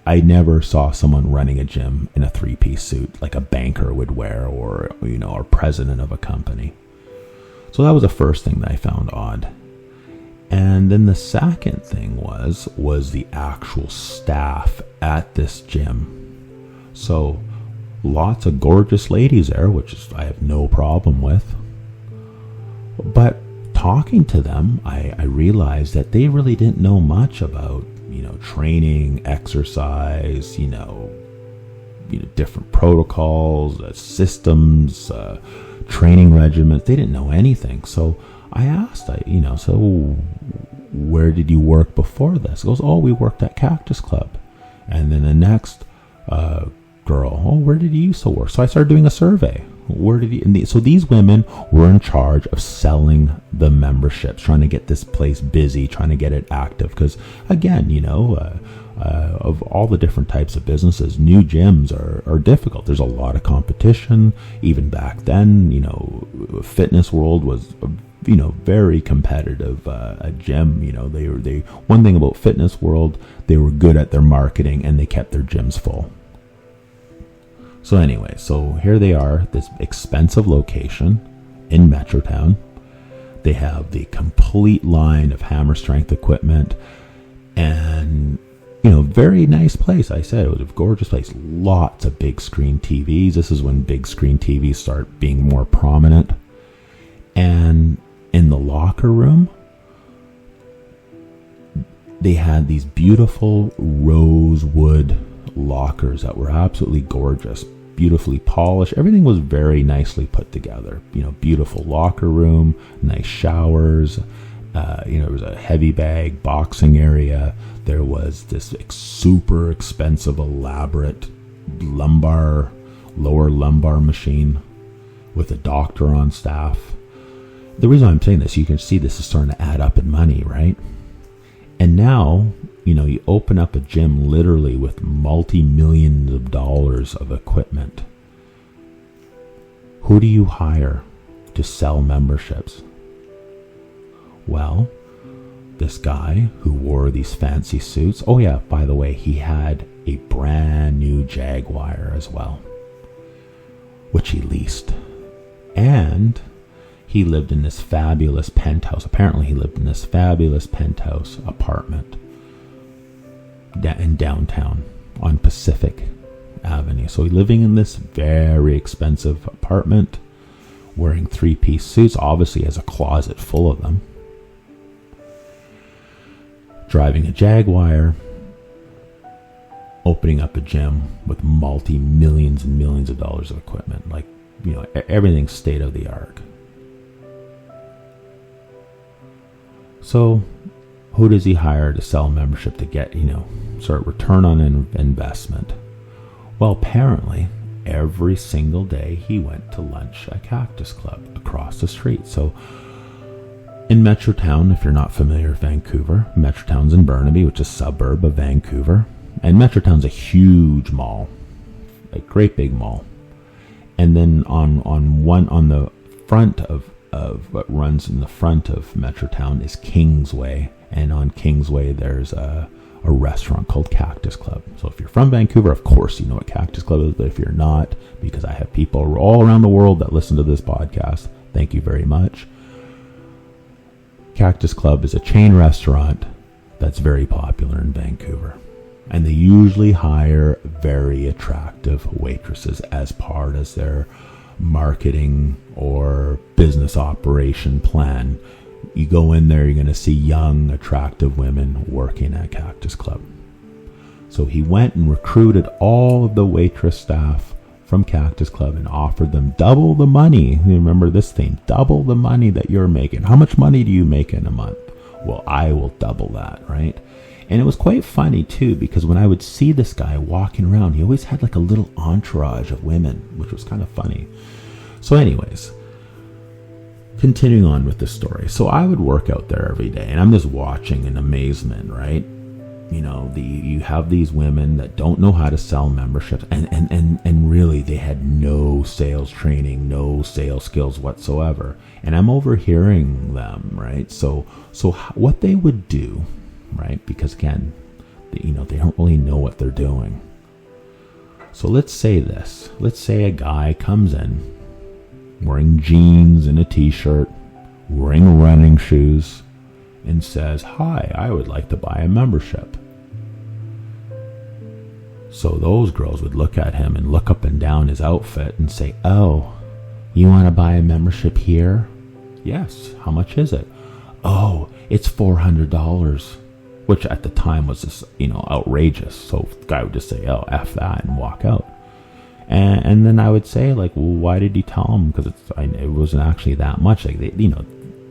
I never saw someone running a gym in a 3-piece suit like a banker would wear, or president of a company. So that was the first thing that I found odd. And then the second thing was the actual staff at this gym. So lots of gorgeous ladies there, which I have no problem with. But talking to them, I realized that they really didn't know much about training, exercise, different protocols, systems, training regimens. They didn't know anything. So I asked, so where did you work before this? He goes, oh, we worked at Cactus Club. And then the next girl, oh, where did you used to work? So I started doing a survey. So these women were in charge of selling the memberships, trying to get this place busy, trying to get it active. Because again, of all the different types of businesses, new gyms are difficult. There's a lot of competition. Even back then, fitness world was, very competitive. A gym, they one thing about fitness world, they were good at their marketing, and they kept their gyms full. So anyway, so here they are, this expensive location in Metrotown. They have the complete line of hammer strength equipment, and, very nice place. I said it was a gorgeous place. Lots of big screen TVs. This is when big screen TVs start being more prominent. And in the locker room, they had these beautiful rosewood lockers that were absolutely gorgeous, beautifully polished. Everything was very nicely put together. Beautiful locker room, nice showers. There was a heavy bag boxing area. There was this super expensive, elaborate lower lumbar machine with a doctor on staff. The reason I'm saying this, you can see this is starting to add up in money, right? And now, you open up a gym literally with multi-millions of dollars of equipment. Who do you hire to sell memberships? Well, this guy who wore these fancy suits. Oh yeah, by the way, he had a brand new Jaguar as well, which he leased. And he lived in this fabulous penthouse. Apparently he lived in this fabulous penthouse apartment in downtown on Pacific Avenue. So he's living in this very expensive apartment, wearing 3-piece suits. Obviously has a closet full of them. Driving a Jaguar, opening up a gym with multi-millions and millions of dollars of equipment. Like, everything's state of the art. So who does he hire to sell membership to get, sort of return on investment? Well, apparently every single day he went to lunch at Cactus Club across the street. So in Metrotown, if you're not familiar with Vancouver, Metrotown's in Burnaby, which is a suburb of Vancouver. And Metrotown's a huge mall, a great big mall. And then on the front of what runs in the front of Metrotown is Kingsway. And on Kingsway, there's a restaurant called Cactus Club. So if you're from Vancouver, of course you know what Cactus Club is. But if you're not, because I have people all around the world that listen to this podcast, thank you very much. Cactus Club is a chain restaurant that's very popular in Vancouver. And they usually hire very attractive waitresses as part of their marketing or business operation plan. You go in there, you're going to see young, attractive women working at Cactus Club. So he went and recruited all of the waitress staff from Cactus Club and offered them double the money. Remember this thing, double the money that you're making. How much money do you make in a month? Well, I will double that, right? And it was quite funny too, because when I would see this guy walking around, he always had like a little entourage of women, which was kind of funny. So anyways, continuing on with the story. So I would work out there every day, and I'm just watching in amazement, right? You have these women that don't know how to sell memberships, and really they had no sales training, no sales skills whatsoever. And I'm overhearing them, right? So what they would do, right? Because again, they don't really know what they're doing. So let's say a guy comes in wearing jeans and a t-shirt, wearing running shoes, and says, "Hi, I would like to buy a membership." So those girls would look at him and look up and down his outfit and say, "Oh, you want to buy a membership here?" "Yes." "How much is it?" "Oh, it's $400. Which at the time was just, outrageous. So the guy would just say, "Oh, F that," and walk out. And then I would say, like, well, why did he tell him? Because it wasn't actually that much. Like,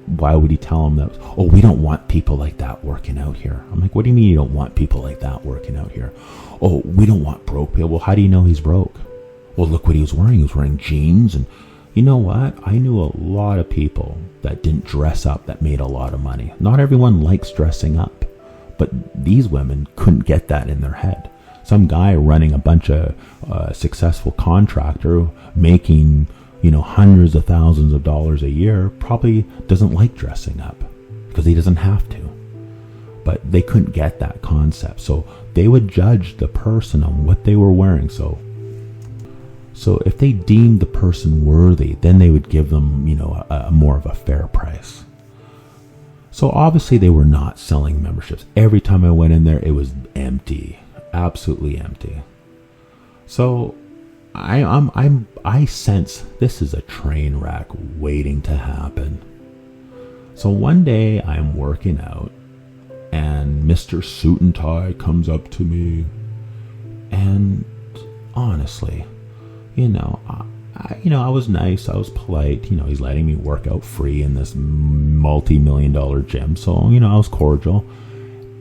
why would he tell him that? "Oh, we don't want people like that working out here." I'm like, "What do you mean you don't want people like that working out here?" "Oh, we don't want broke people." "Well, how do you know he's broke?" "Well, look what he was wearing. He was wearing jeans." And you know what? I knew a lot of people that didn't dress up that made a lot of money. Not everyone likes dressing up, but these women couldn't get that in their head. Some guy running a bunch of successful contractor making hundreds of thousands of dollars a year probably doesn't like dressing up because he doesn't have to. But they couldn't get that concept, so they would judge the person on what they were wearing. So if they deemed the person worthy, then they would give them a more of a fair price. So obviously they were not selling memberships. Every time I went in there, it was empty, absolutely empty. So I sense this is a train wreck waiting to happen. So one day I'm working out, and Mr. Suit and Tie comes up to me, and honestly, I was nice, I was polite. He's letting me work out free in this multi-million-dollar gym, so I was cordial.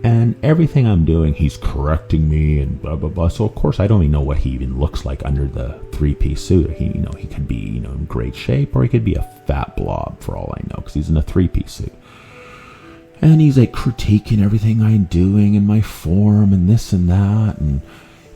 And everything I'm doing, he's correcting me and blah, blah, blah. So, of course, I don't even know what he even looks like under the three-piece suit. He could be, in great shape, or he could be a fat blob for all I know, because he's in a three-piece suit. And he's, like, critiquing everything I'm doing and my form and this and that and,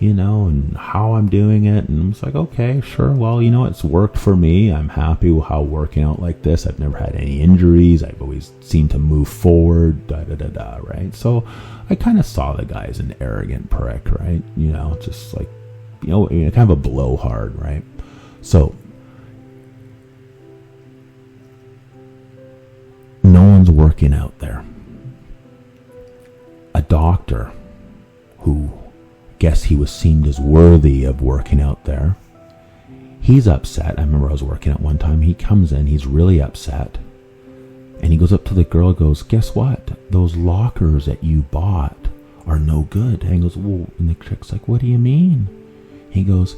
and how I'm doing it. And I'm just like, okay, sure. Well, it's worked for me. I'm happy with how working out like this. I've never had any injuries. I've always seemed to move forward, right? So I kind of saw the guy as an arrogant prick, right? Just like, kind of a blowhard, right? So no one's working out there. A doctor who guess he was seen as worthy of working out there. He's upset. I remember I was working out one time. He comes in, he's really upset. And he goes up to the girl and goes, "Guess what? Those lockers that you bought are no good." And he goes, "Well," and the chick's like, "What do you mean?" He goes,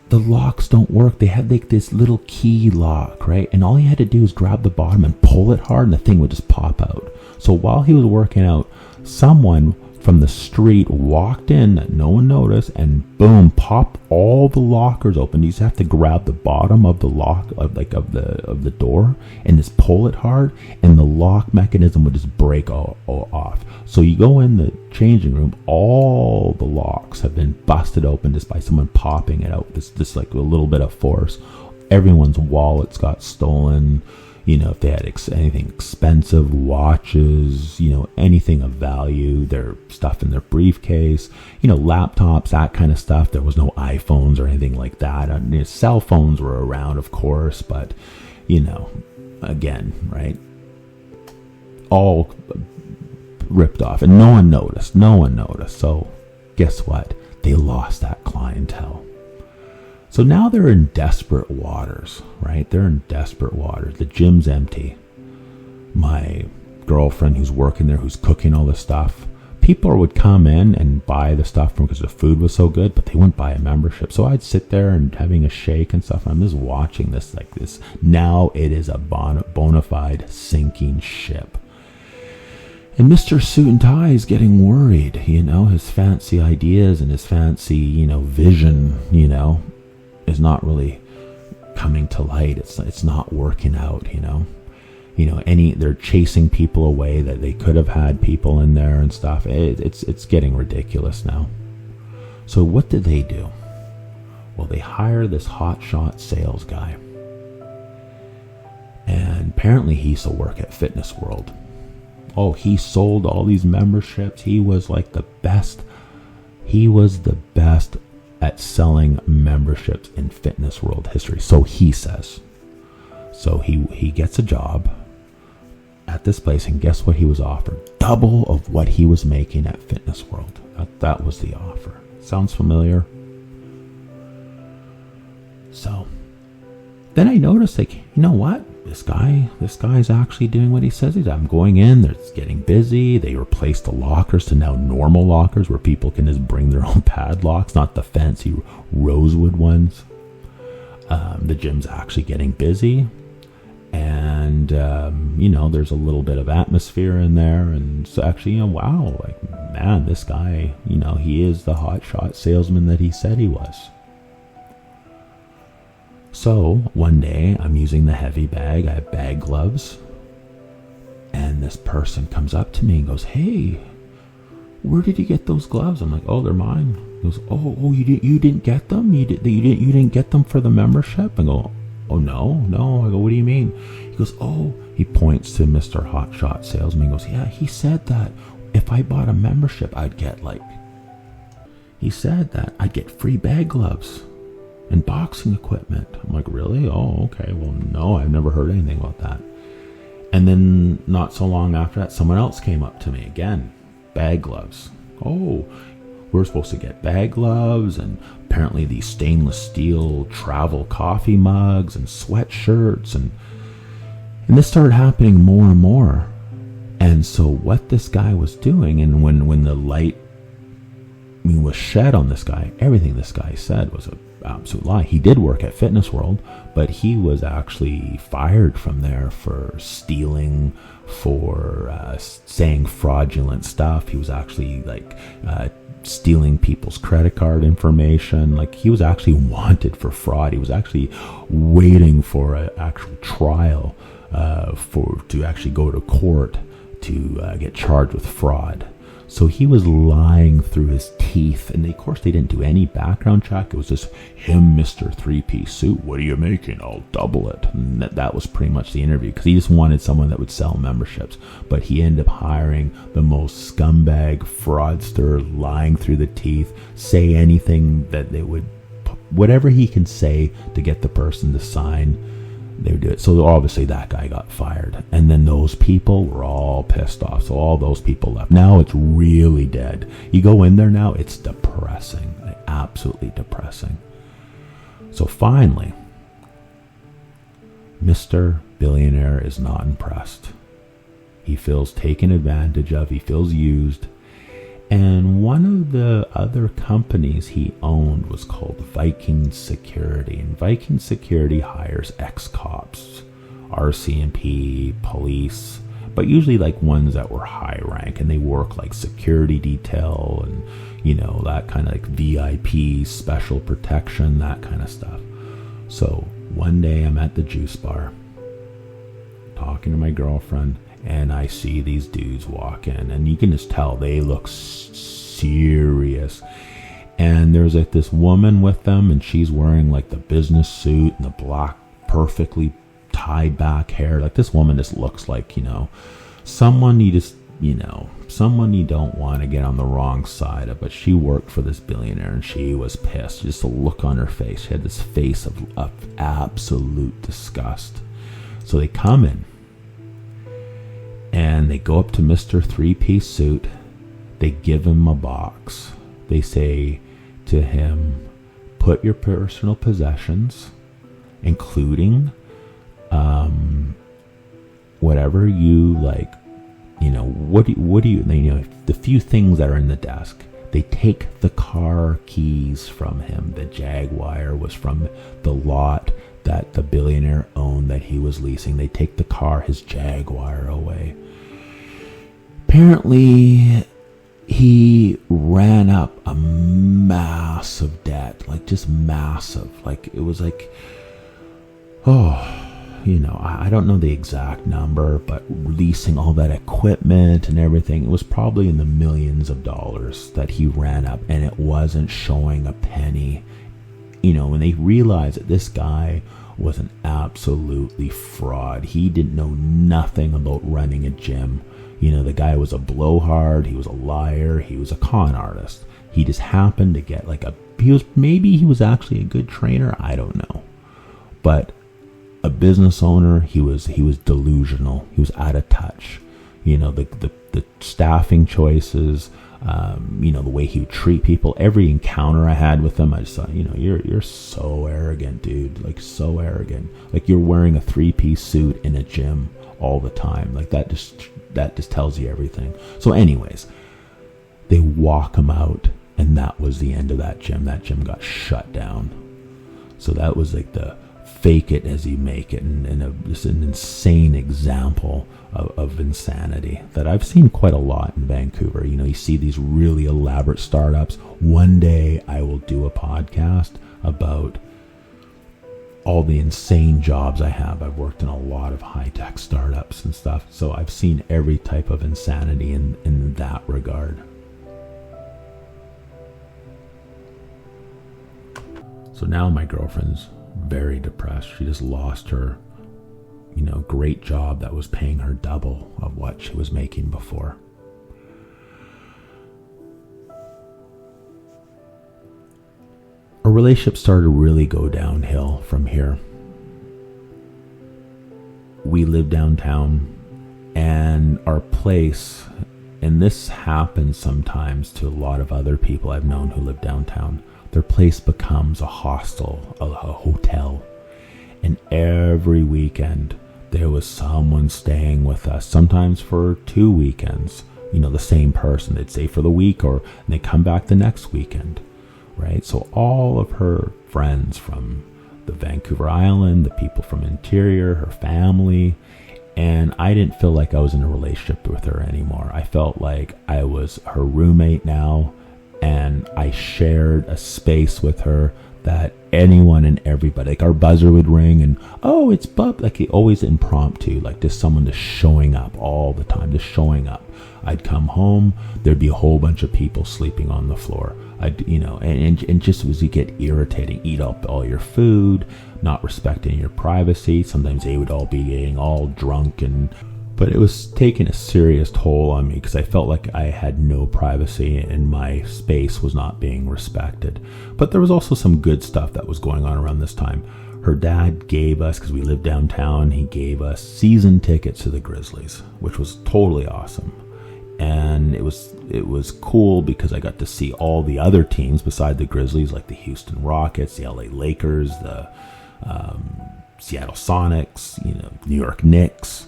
"The locks don't work. They had like this little key lock, right? And all he had to do is grab the bottom and pull it hard and the thing would just pop out." So while he was working out, someone from the street walked in that no one noticed, and boom, popped all the lockers open. You just have to grab the bottom of the lock of the door and just pull it hard, and the lock mechanism would just break all off. So you go in the changing room, all the locks have been busted open just by someone popping it out. This like a little bit of force. Everyone's wallets got stolen. If they had anything expensive, watches, anything of value, their stuff in their briefcase, laptops, that kind of stuff. There was no iPhones or anything like that. Cell phones were around, of course, but, again, right? All ripped off, and no one noticed. So guess what? They lost that clientele. So now they're in desperate waters, right? They're in desperate waters. The gym's empty. My girlfriend who's working there, who's cooking all this stuff, people would come in and buy the stuff from because the food was so good, but they wouldn't buy a membership. So I'd sit there and having a shake and stuff. And I'm just watching this like this. Now it is a bona fide sinking ship. And Mr. Suit and Tie is getting worried, his fancy ideas and his fancy, vision, is not really coming to light. It's not working out, they're chasing people away that they could have had people in there and stuff. It's getting ridiculous now. So what did they do? Well, they hire this hotshot sales guy. And apparently he used to work at Fitness World. Oh, he sold all these memberships. He was like the best. He was the best at selling memberships in Fitness World history. So he says. So he gets a job at this place, and guess what he was offered? Double of what he was making at Fitness World. That was the offer. Sounds familiar? So then I noticed, like, you know what? This guy's actually doing what he says he's. I'm going in, it's getting busy. They replaced the lockers to now normal lockers where people can just bring their own padlocks, not the fancy rosewood ones. The gym's actually getting busy. And, there's a little bit of atmosphere in there. And so actually, wow, like, man, this guy, he is the hotshot salesman that he said he was. So one day I'm using the heavy bag. I have bag gloves. And this person comes up to me and goes, "Hey, where did you get those gloves?" I'm like, "Oh, they're mine." He goes, "Oh, you didn't get them? You didn't get them for the membership?" I go, "Oh, no." I go, "What do you mean?" He goes, "Oh," he points to Mr. Hotshot Salesman. He goes, "Yeah, he said that if I bought a membership, I'd get free bag gloves and boxing equipment." I'm like, "Really? Oh, okay. Well, no, I've never heard anything about that." And then not so long after that, someone else came up to me again. Bag gloves. "Oh, we're supposed to get bag gloves, and apparently these stainless steel travel coffee mugs and sweatshirts." And this started happening more and more. And so what this guy was doing, and when the light was shed on this guy, everything this guy said was an absolute lie. He did work at Fitness World, but he was actually fired from there for stealing, for saying fraudulent stuff. He was actually stealing people's credit card information. Like, he was actually wanted for fraud. He was actually waiting for an actual trial to actually go to court to get charged with fraud. So he was lying through his teeth. And of course, they didn't do any background check. It was just him, Mr. Three-Piece Suit. "What are you making? I'll double it." And that was pretty much the interview, because he just wanted someone that would sell memberships. But he ended up hiring the most scumbag fraudster, lying through the teeth, say anything that they would, whatever he can say to get the person to sign, they would do it. So obviously that guy got fired. And then those people were all pissed off. So all those people left. Now it's really dead. You go in there now, it's depressing. Absolutely depressing. So finally, Mr. Billionaire is not impressed. He feels taken advantage of. He feels used. And one of the other companies he owned was called Viking Security. And Viking Security hires ex-cops, RCMP, police, but usually like ones that were high rank, and they work like security detail and, that kind of like VIP, special protection, that kind of stuff. So one day I'm at the juice bar talking to my girlfriend, and I see these dudes walk in, and you can just tell they look serious. And there's like this woman with them, and she's wearing like the business suit and the black, perfectly tied back hair. Like, this woman just looks like, someone you don't want to get on the wrong side of. But she worked for this billionaire, and she was pissed. Just a look on her face. She had this face of absolute disgust. So they come in, and they go up to Mr. Three-Piece Suit. They give him a box. They say to him, "Put your personal possessions, including whatever you like. What do you? The few things that are in the desk." They take the car keys from him. The Jaguar was from the lot that the billionaire owned that he was leasing. They take the car, his Jaguar, away. Apparently, he ran up a massive debt, like just massive. Like, it was like I don't know the exact number, but releasing all that equipment and everything, it was probably in the millions of dollars that he ran up, and it wasn't showing a penny. When they realized that this guy was an absolutely fraud, he didn't know nothing about running a gym. The guy was a blowhard, he was a liar, he was a con artist. He just happened to get he was actually a good trainer, I don't know. But a business owner, he was delusional. He was out of touch. The staffing choices, the way he would treat people. Every encounter I had with him, I just thought, you're so arrogant, dude. Like, so arrogant. Like, you're wearing a 3-piece suit in a gym all the time. Like, that just tells you everything. So anyways, they walk him out, and that was the end of that gym. That gym got shut down. So that was like the fake it as you make it, and just an insane example of insanity that I've seen quite a lot in Vancouver. You see these really elaborate startups. One day I will do a podcast about all the insane jobs I have. I've worked in a lot of high-tech startups and stuff, so I've seen every type of insanity in that regard. So now my girlfriend's very depressed. She just lost her, great job that was paying her double of what she was making before. Our relationship started to really go downhill from here. We live downtown, and our place, and this happens sometimes to a lot of other people I've known who live downtown, their place becomes a hostel, a hotel. And every weekend, there was someone staying with us, sometimes for 2 weekends. The same person. They'd stay for the week, and they come back the next weekend, right? So all of her friends from the Vancouver Island, the people from interior, her family, and I didn't feel like I was in a relationship with her anymore. I felt like I was her roommate now, and I shared a space with her that anyone and everybody, like our buzzer would ring and, oh, it's Bub, like always impromptu, like just someone just showing up all the time, just showing up. I'd come home, there'd be a whole bunch of people sleeping on the floor. And just as you get irritating, eat up all your food, not respecting your privacy. Sometimes they would all be getting all drunk, but it was taking a serious toll on me because I felt like I had no privacy and my space was not being respected. But there was also some good stuff that was going on around this time. Her dad gave us, because we lived downtown, he gave us season tickets to the Grizzlies, which was totally awesome. And it was cool because I got to see all the other teams beside the Grizzlies, like the Houston Rockets, the LA Lakers, the Seattle Sonics, New York Knicks,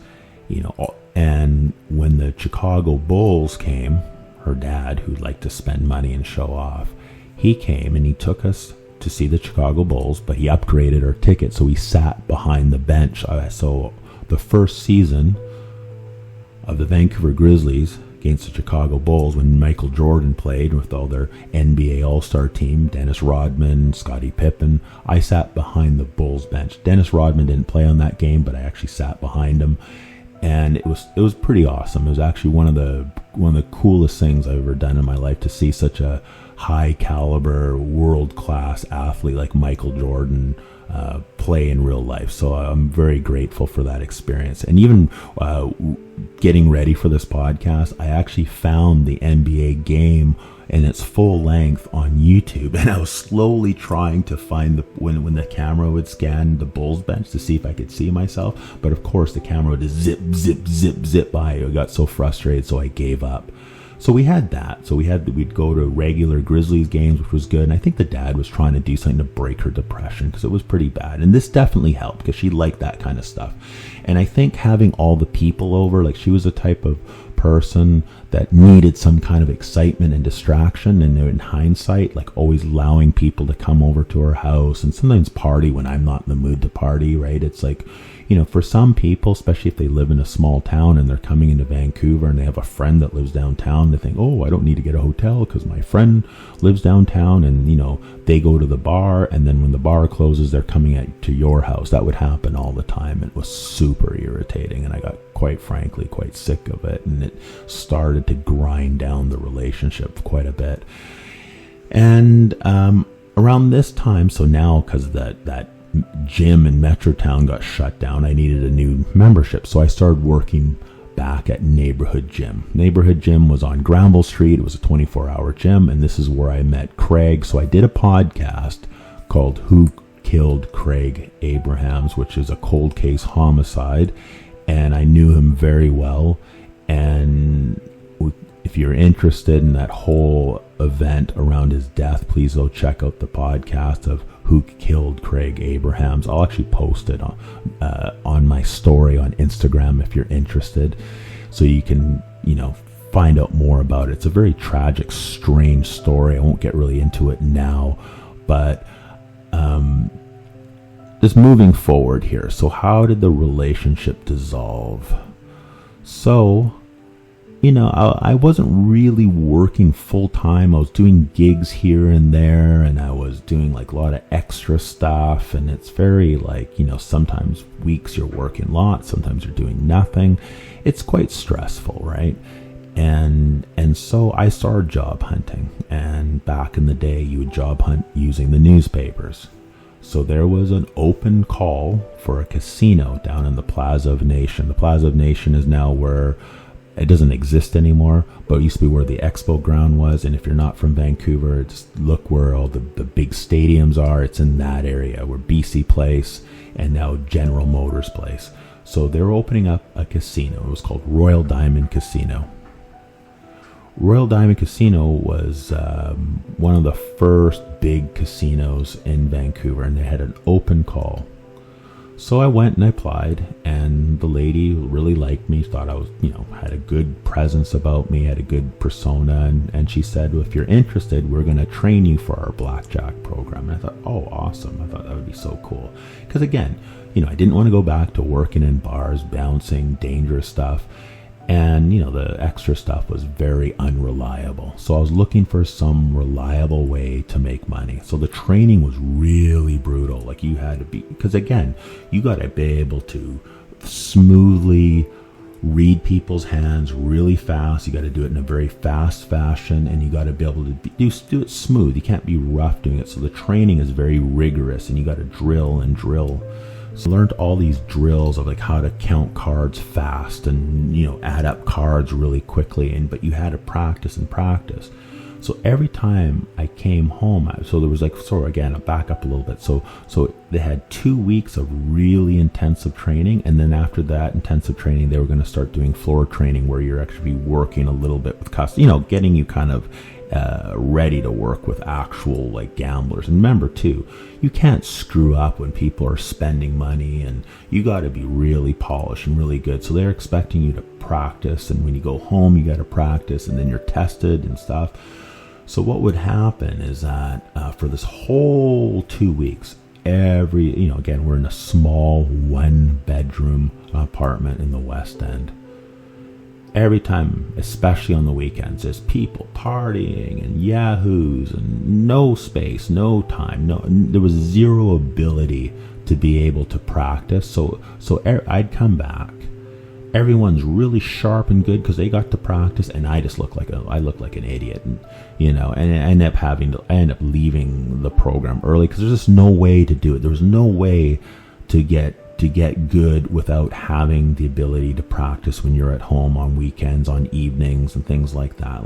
and when the Chicago Bulls came, her dad, who liked to spend money and show off, he came and he took us to see the Chicago Bulls, but he upgraded our ticket, so we sat behind the bench. So the first season of the Vancouver Grizzlies against the Chicago Bulls, when Michael Jordan played with all their NBA All-Star team, Dennis Rodman, Scottie Pippen, I sat behind the Bulls bench. Dennis Rodman didn't play on that game, but I actually sat behind him, and it was pretty awesome. It was actually one of the coolest things I've ever done in my life, to see such a high caliber, world-class athlete like Michael Jordan play in real life. So I'm very grateful for that experience. And even getting ready for this podcast, I actually found the NBA game in its full length on YouTube, and I was slowly trying to find when the camera would scan the Bulls bench to see if I could see myself, but of course the camera would just zip by. I got so frustrated, so I gave up. So we had that. So we'd go to regular Grizzlies games, which was good. And I think the dad was trying to do something to break her depression because it was pretty bad. And this definitely helped because she liked that kind of stuff. And I think having all the people over, like she was a type of person that needed some kind of excitement and distraction. And in hindsight, like always allowing people to come over to her house and sometimes party when I'm not in the mood to party, right? It's like, for some people, especially if they live in a small town and they're coming into Vancouver and they have a friend that lives downtown, they think, oh, I don't need to get a hotel because my friend lives downtown, and, they go to the bar, and then when the bar closes, they're coming to your house. That would happen all the time. It was super irritating, and I got, quite frankly, quite sick of it, and it started to grind down the relationship quite a bit. And around this time, so now, because that gym in Metrotown got shut down, I needed a new membership, so I started working back at Neighborhood Gym. Neighborhood Gym was on Granville Street. It was a 24-hour gym, and this is where I met Craig. So I did a podcast called Who Killed Craig Abrahams, which is a cold case homicide, and I knew him very well. And if you're interested in that whole event around his death, please go check out the podcast of Who Killed Craig Abrahams. I'll actually post it on my story on Instagram if you're interested, so you can find out more about it. It's a very tragic, strange story. I won't get really into it now, but just moving forward here. So how did the relationship dissolve? So I wasn't really working full time. I was doing gigs here and there, and I was doing like a lot of extra stuff, and it's very sometimes weeks you're working lots, sometimes you're doing nothing. It's quite stressful, right? And so I started job hunting, and back in the day you would job hunt using the newspapers. So there was an open call for a casino down in the Plaza of Nation. The Plaza of Nation is now where it doesn't exist anymore, but it used to be where the expo ground was. And if you're not from Vancouver, just look where all the big stadiums are. It's in that area where BC Place and now General Motors Place. So they were opening up a casino. It was called Royal Diamond Casino. Royal Diamond Casino was one of the first big casinos in Vancouver, and they had an open call. So I went and I applied, and the lady really liked me, thought I was, had a good presence about me, had a good persona, and she said, well, if you're interested, we're going to train you for our blackjack program. And I thought, oh, awesome. I thought that would be so cool. Because again, I didn't want to go back to working in bars, bouncing, dangerous stuff. And, the extra stuff was very unreliable. So I was looking for some reliable way to make money. So the training was really brutal. Like you had to be, because again, you got to be able to smoothly read people's hands really fast. You got to do it in a very fast fashion, and you got to be able to do it smooth. You can't be rough doing it. So the training is very rigorous, and you got to drill and drill. So I learned all these drills of like how to count cards fast and add up cards really quickly, but you had to practice and practice. So every time I came home, so there was again, I'll back up a little bit. So they had 2 weeks of really intensive training, and then after that intensive training, they were going to start doing floor training where you're actually working a little bit with customers, getting you kind of ready to work with actual gamblers. And remember too, you can't screw up when people are spending money, and you got to be really polished and really good. So they're expecting you to practice, and when you go home you got to practice, and then you're tested and stuff. So what would happen is that for this whole 2 weeks, again, we're in a small 1-bedroom apartment in the West End. Every time, especially on the weekends, there's people partying and yahoos and no space, no time. There was zero ability to be able to practice. So I'd come back. Everyone's really sharp and good because they got to practice, and I just look like an idiot, and I end up leaving the program early because there's just no way to do it. There was no way to get good without having the ability to practice when you're at home on weekends, on evenings, and things like that.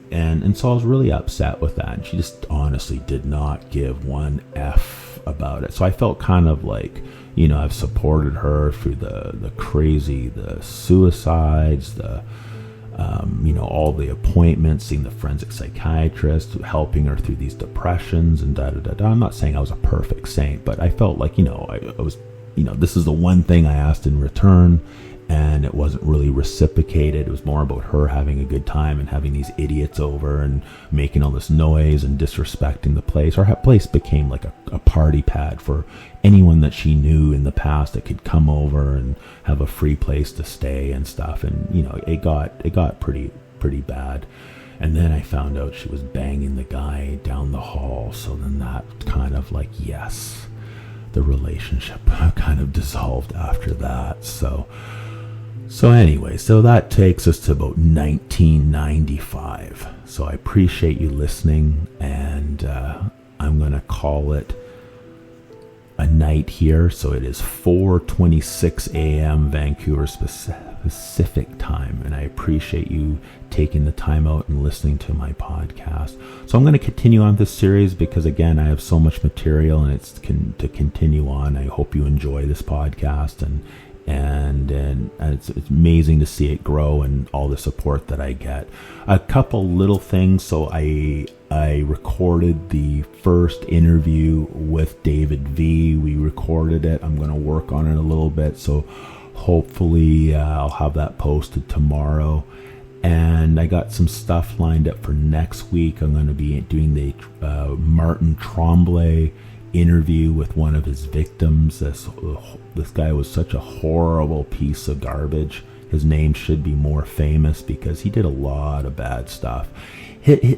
And so I was really upset with that. And she just honestly did not give one F about it. So I felt kind of like, I've supported her through the suicides, all the appointments, seeing the forensic psychiatrist, helping her through these depressions and da-da-da-da. I'm not saying I was a perfect saint, but I felt like, I was, this is the one thing I asked in return, and it wasn't really reciprocated. It was more about her having a good time and having these idiots over and making all this noise and disrespecting the place. Our place became like a party pad for anyone that she knew in the past that could come over and have a free place to stay and stuff. And it got pretty bad. And then I found out she was banging the guy down the hall. So then that kind of like, yes, the relationship kind of dissolved after that. So anyway, so that takes us to about 1995. So I appreciate you listening, and I'm going to call it a night here. So it is 4:26 a.m. Vancouver Pacific time, and I appreciate you taking the time out and listening to my podcast. So I'm going to continue on this series because, again, I have so much material, and it's to continue on. I hope you enjoy this podcast, and it's amazing to see it grow and all the support that I get. A couple little things. So I recorded the first interview with David V. We recorded it. I'm going to work on it a little bit. So hopefully I'll have that posted tomorrow. And I got some stuff lined up for next week. I'm going to be doing the Martin Tremblay interview with one of his victims. This guy was such a horrible piece of garbage. His name should be more famous because he did a lot of bad stuff.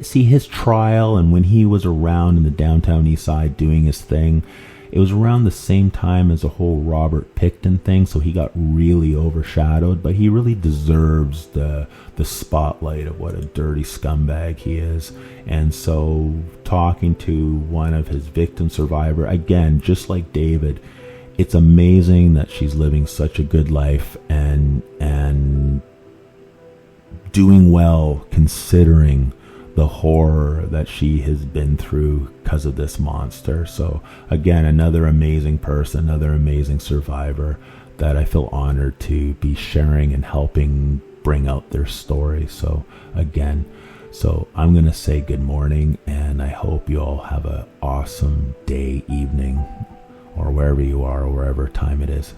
See, his trial, and when he was around in the downtown east side doing his thing, it was around the same time as the whole Robert Pickton thing, so he got really overshadowed, but he really deserves the spotlight of what a dirty scumbag he is. And so talking to one of his victim survivor, again, just like David, it's amazing that she's living such a good life and doing well considering the horror that she has been through because of this monster. So again, another amazing person, another amazing survivor that I feel honored to be sharing and helping bring out their story. So again, I'm going to say good morning, and I hope you all have an awesome day, evening, or wherever you are, or wherever time it is.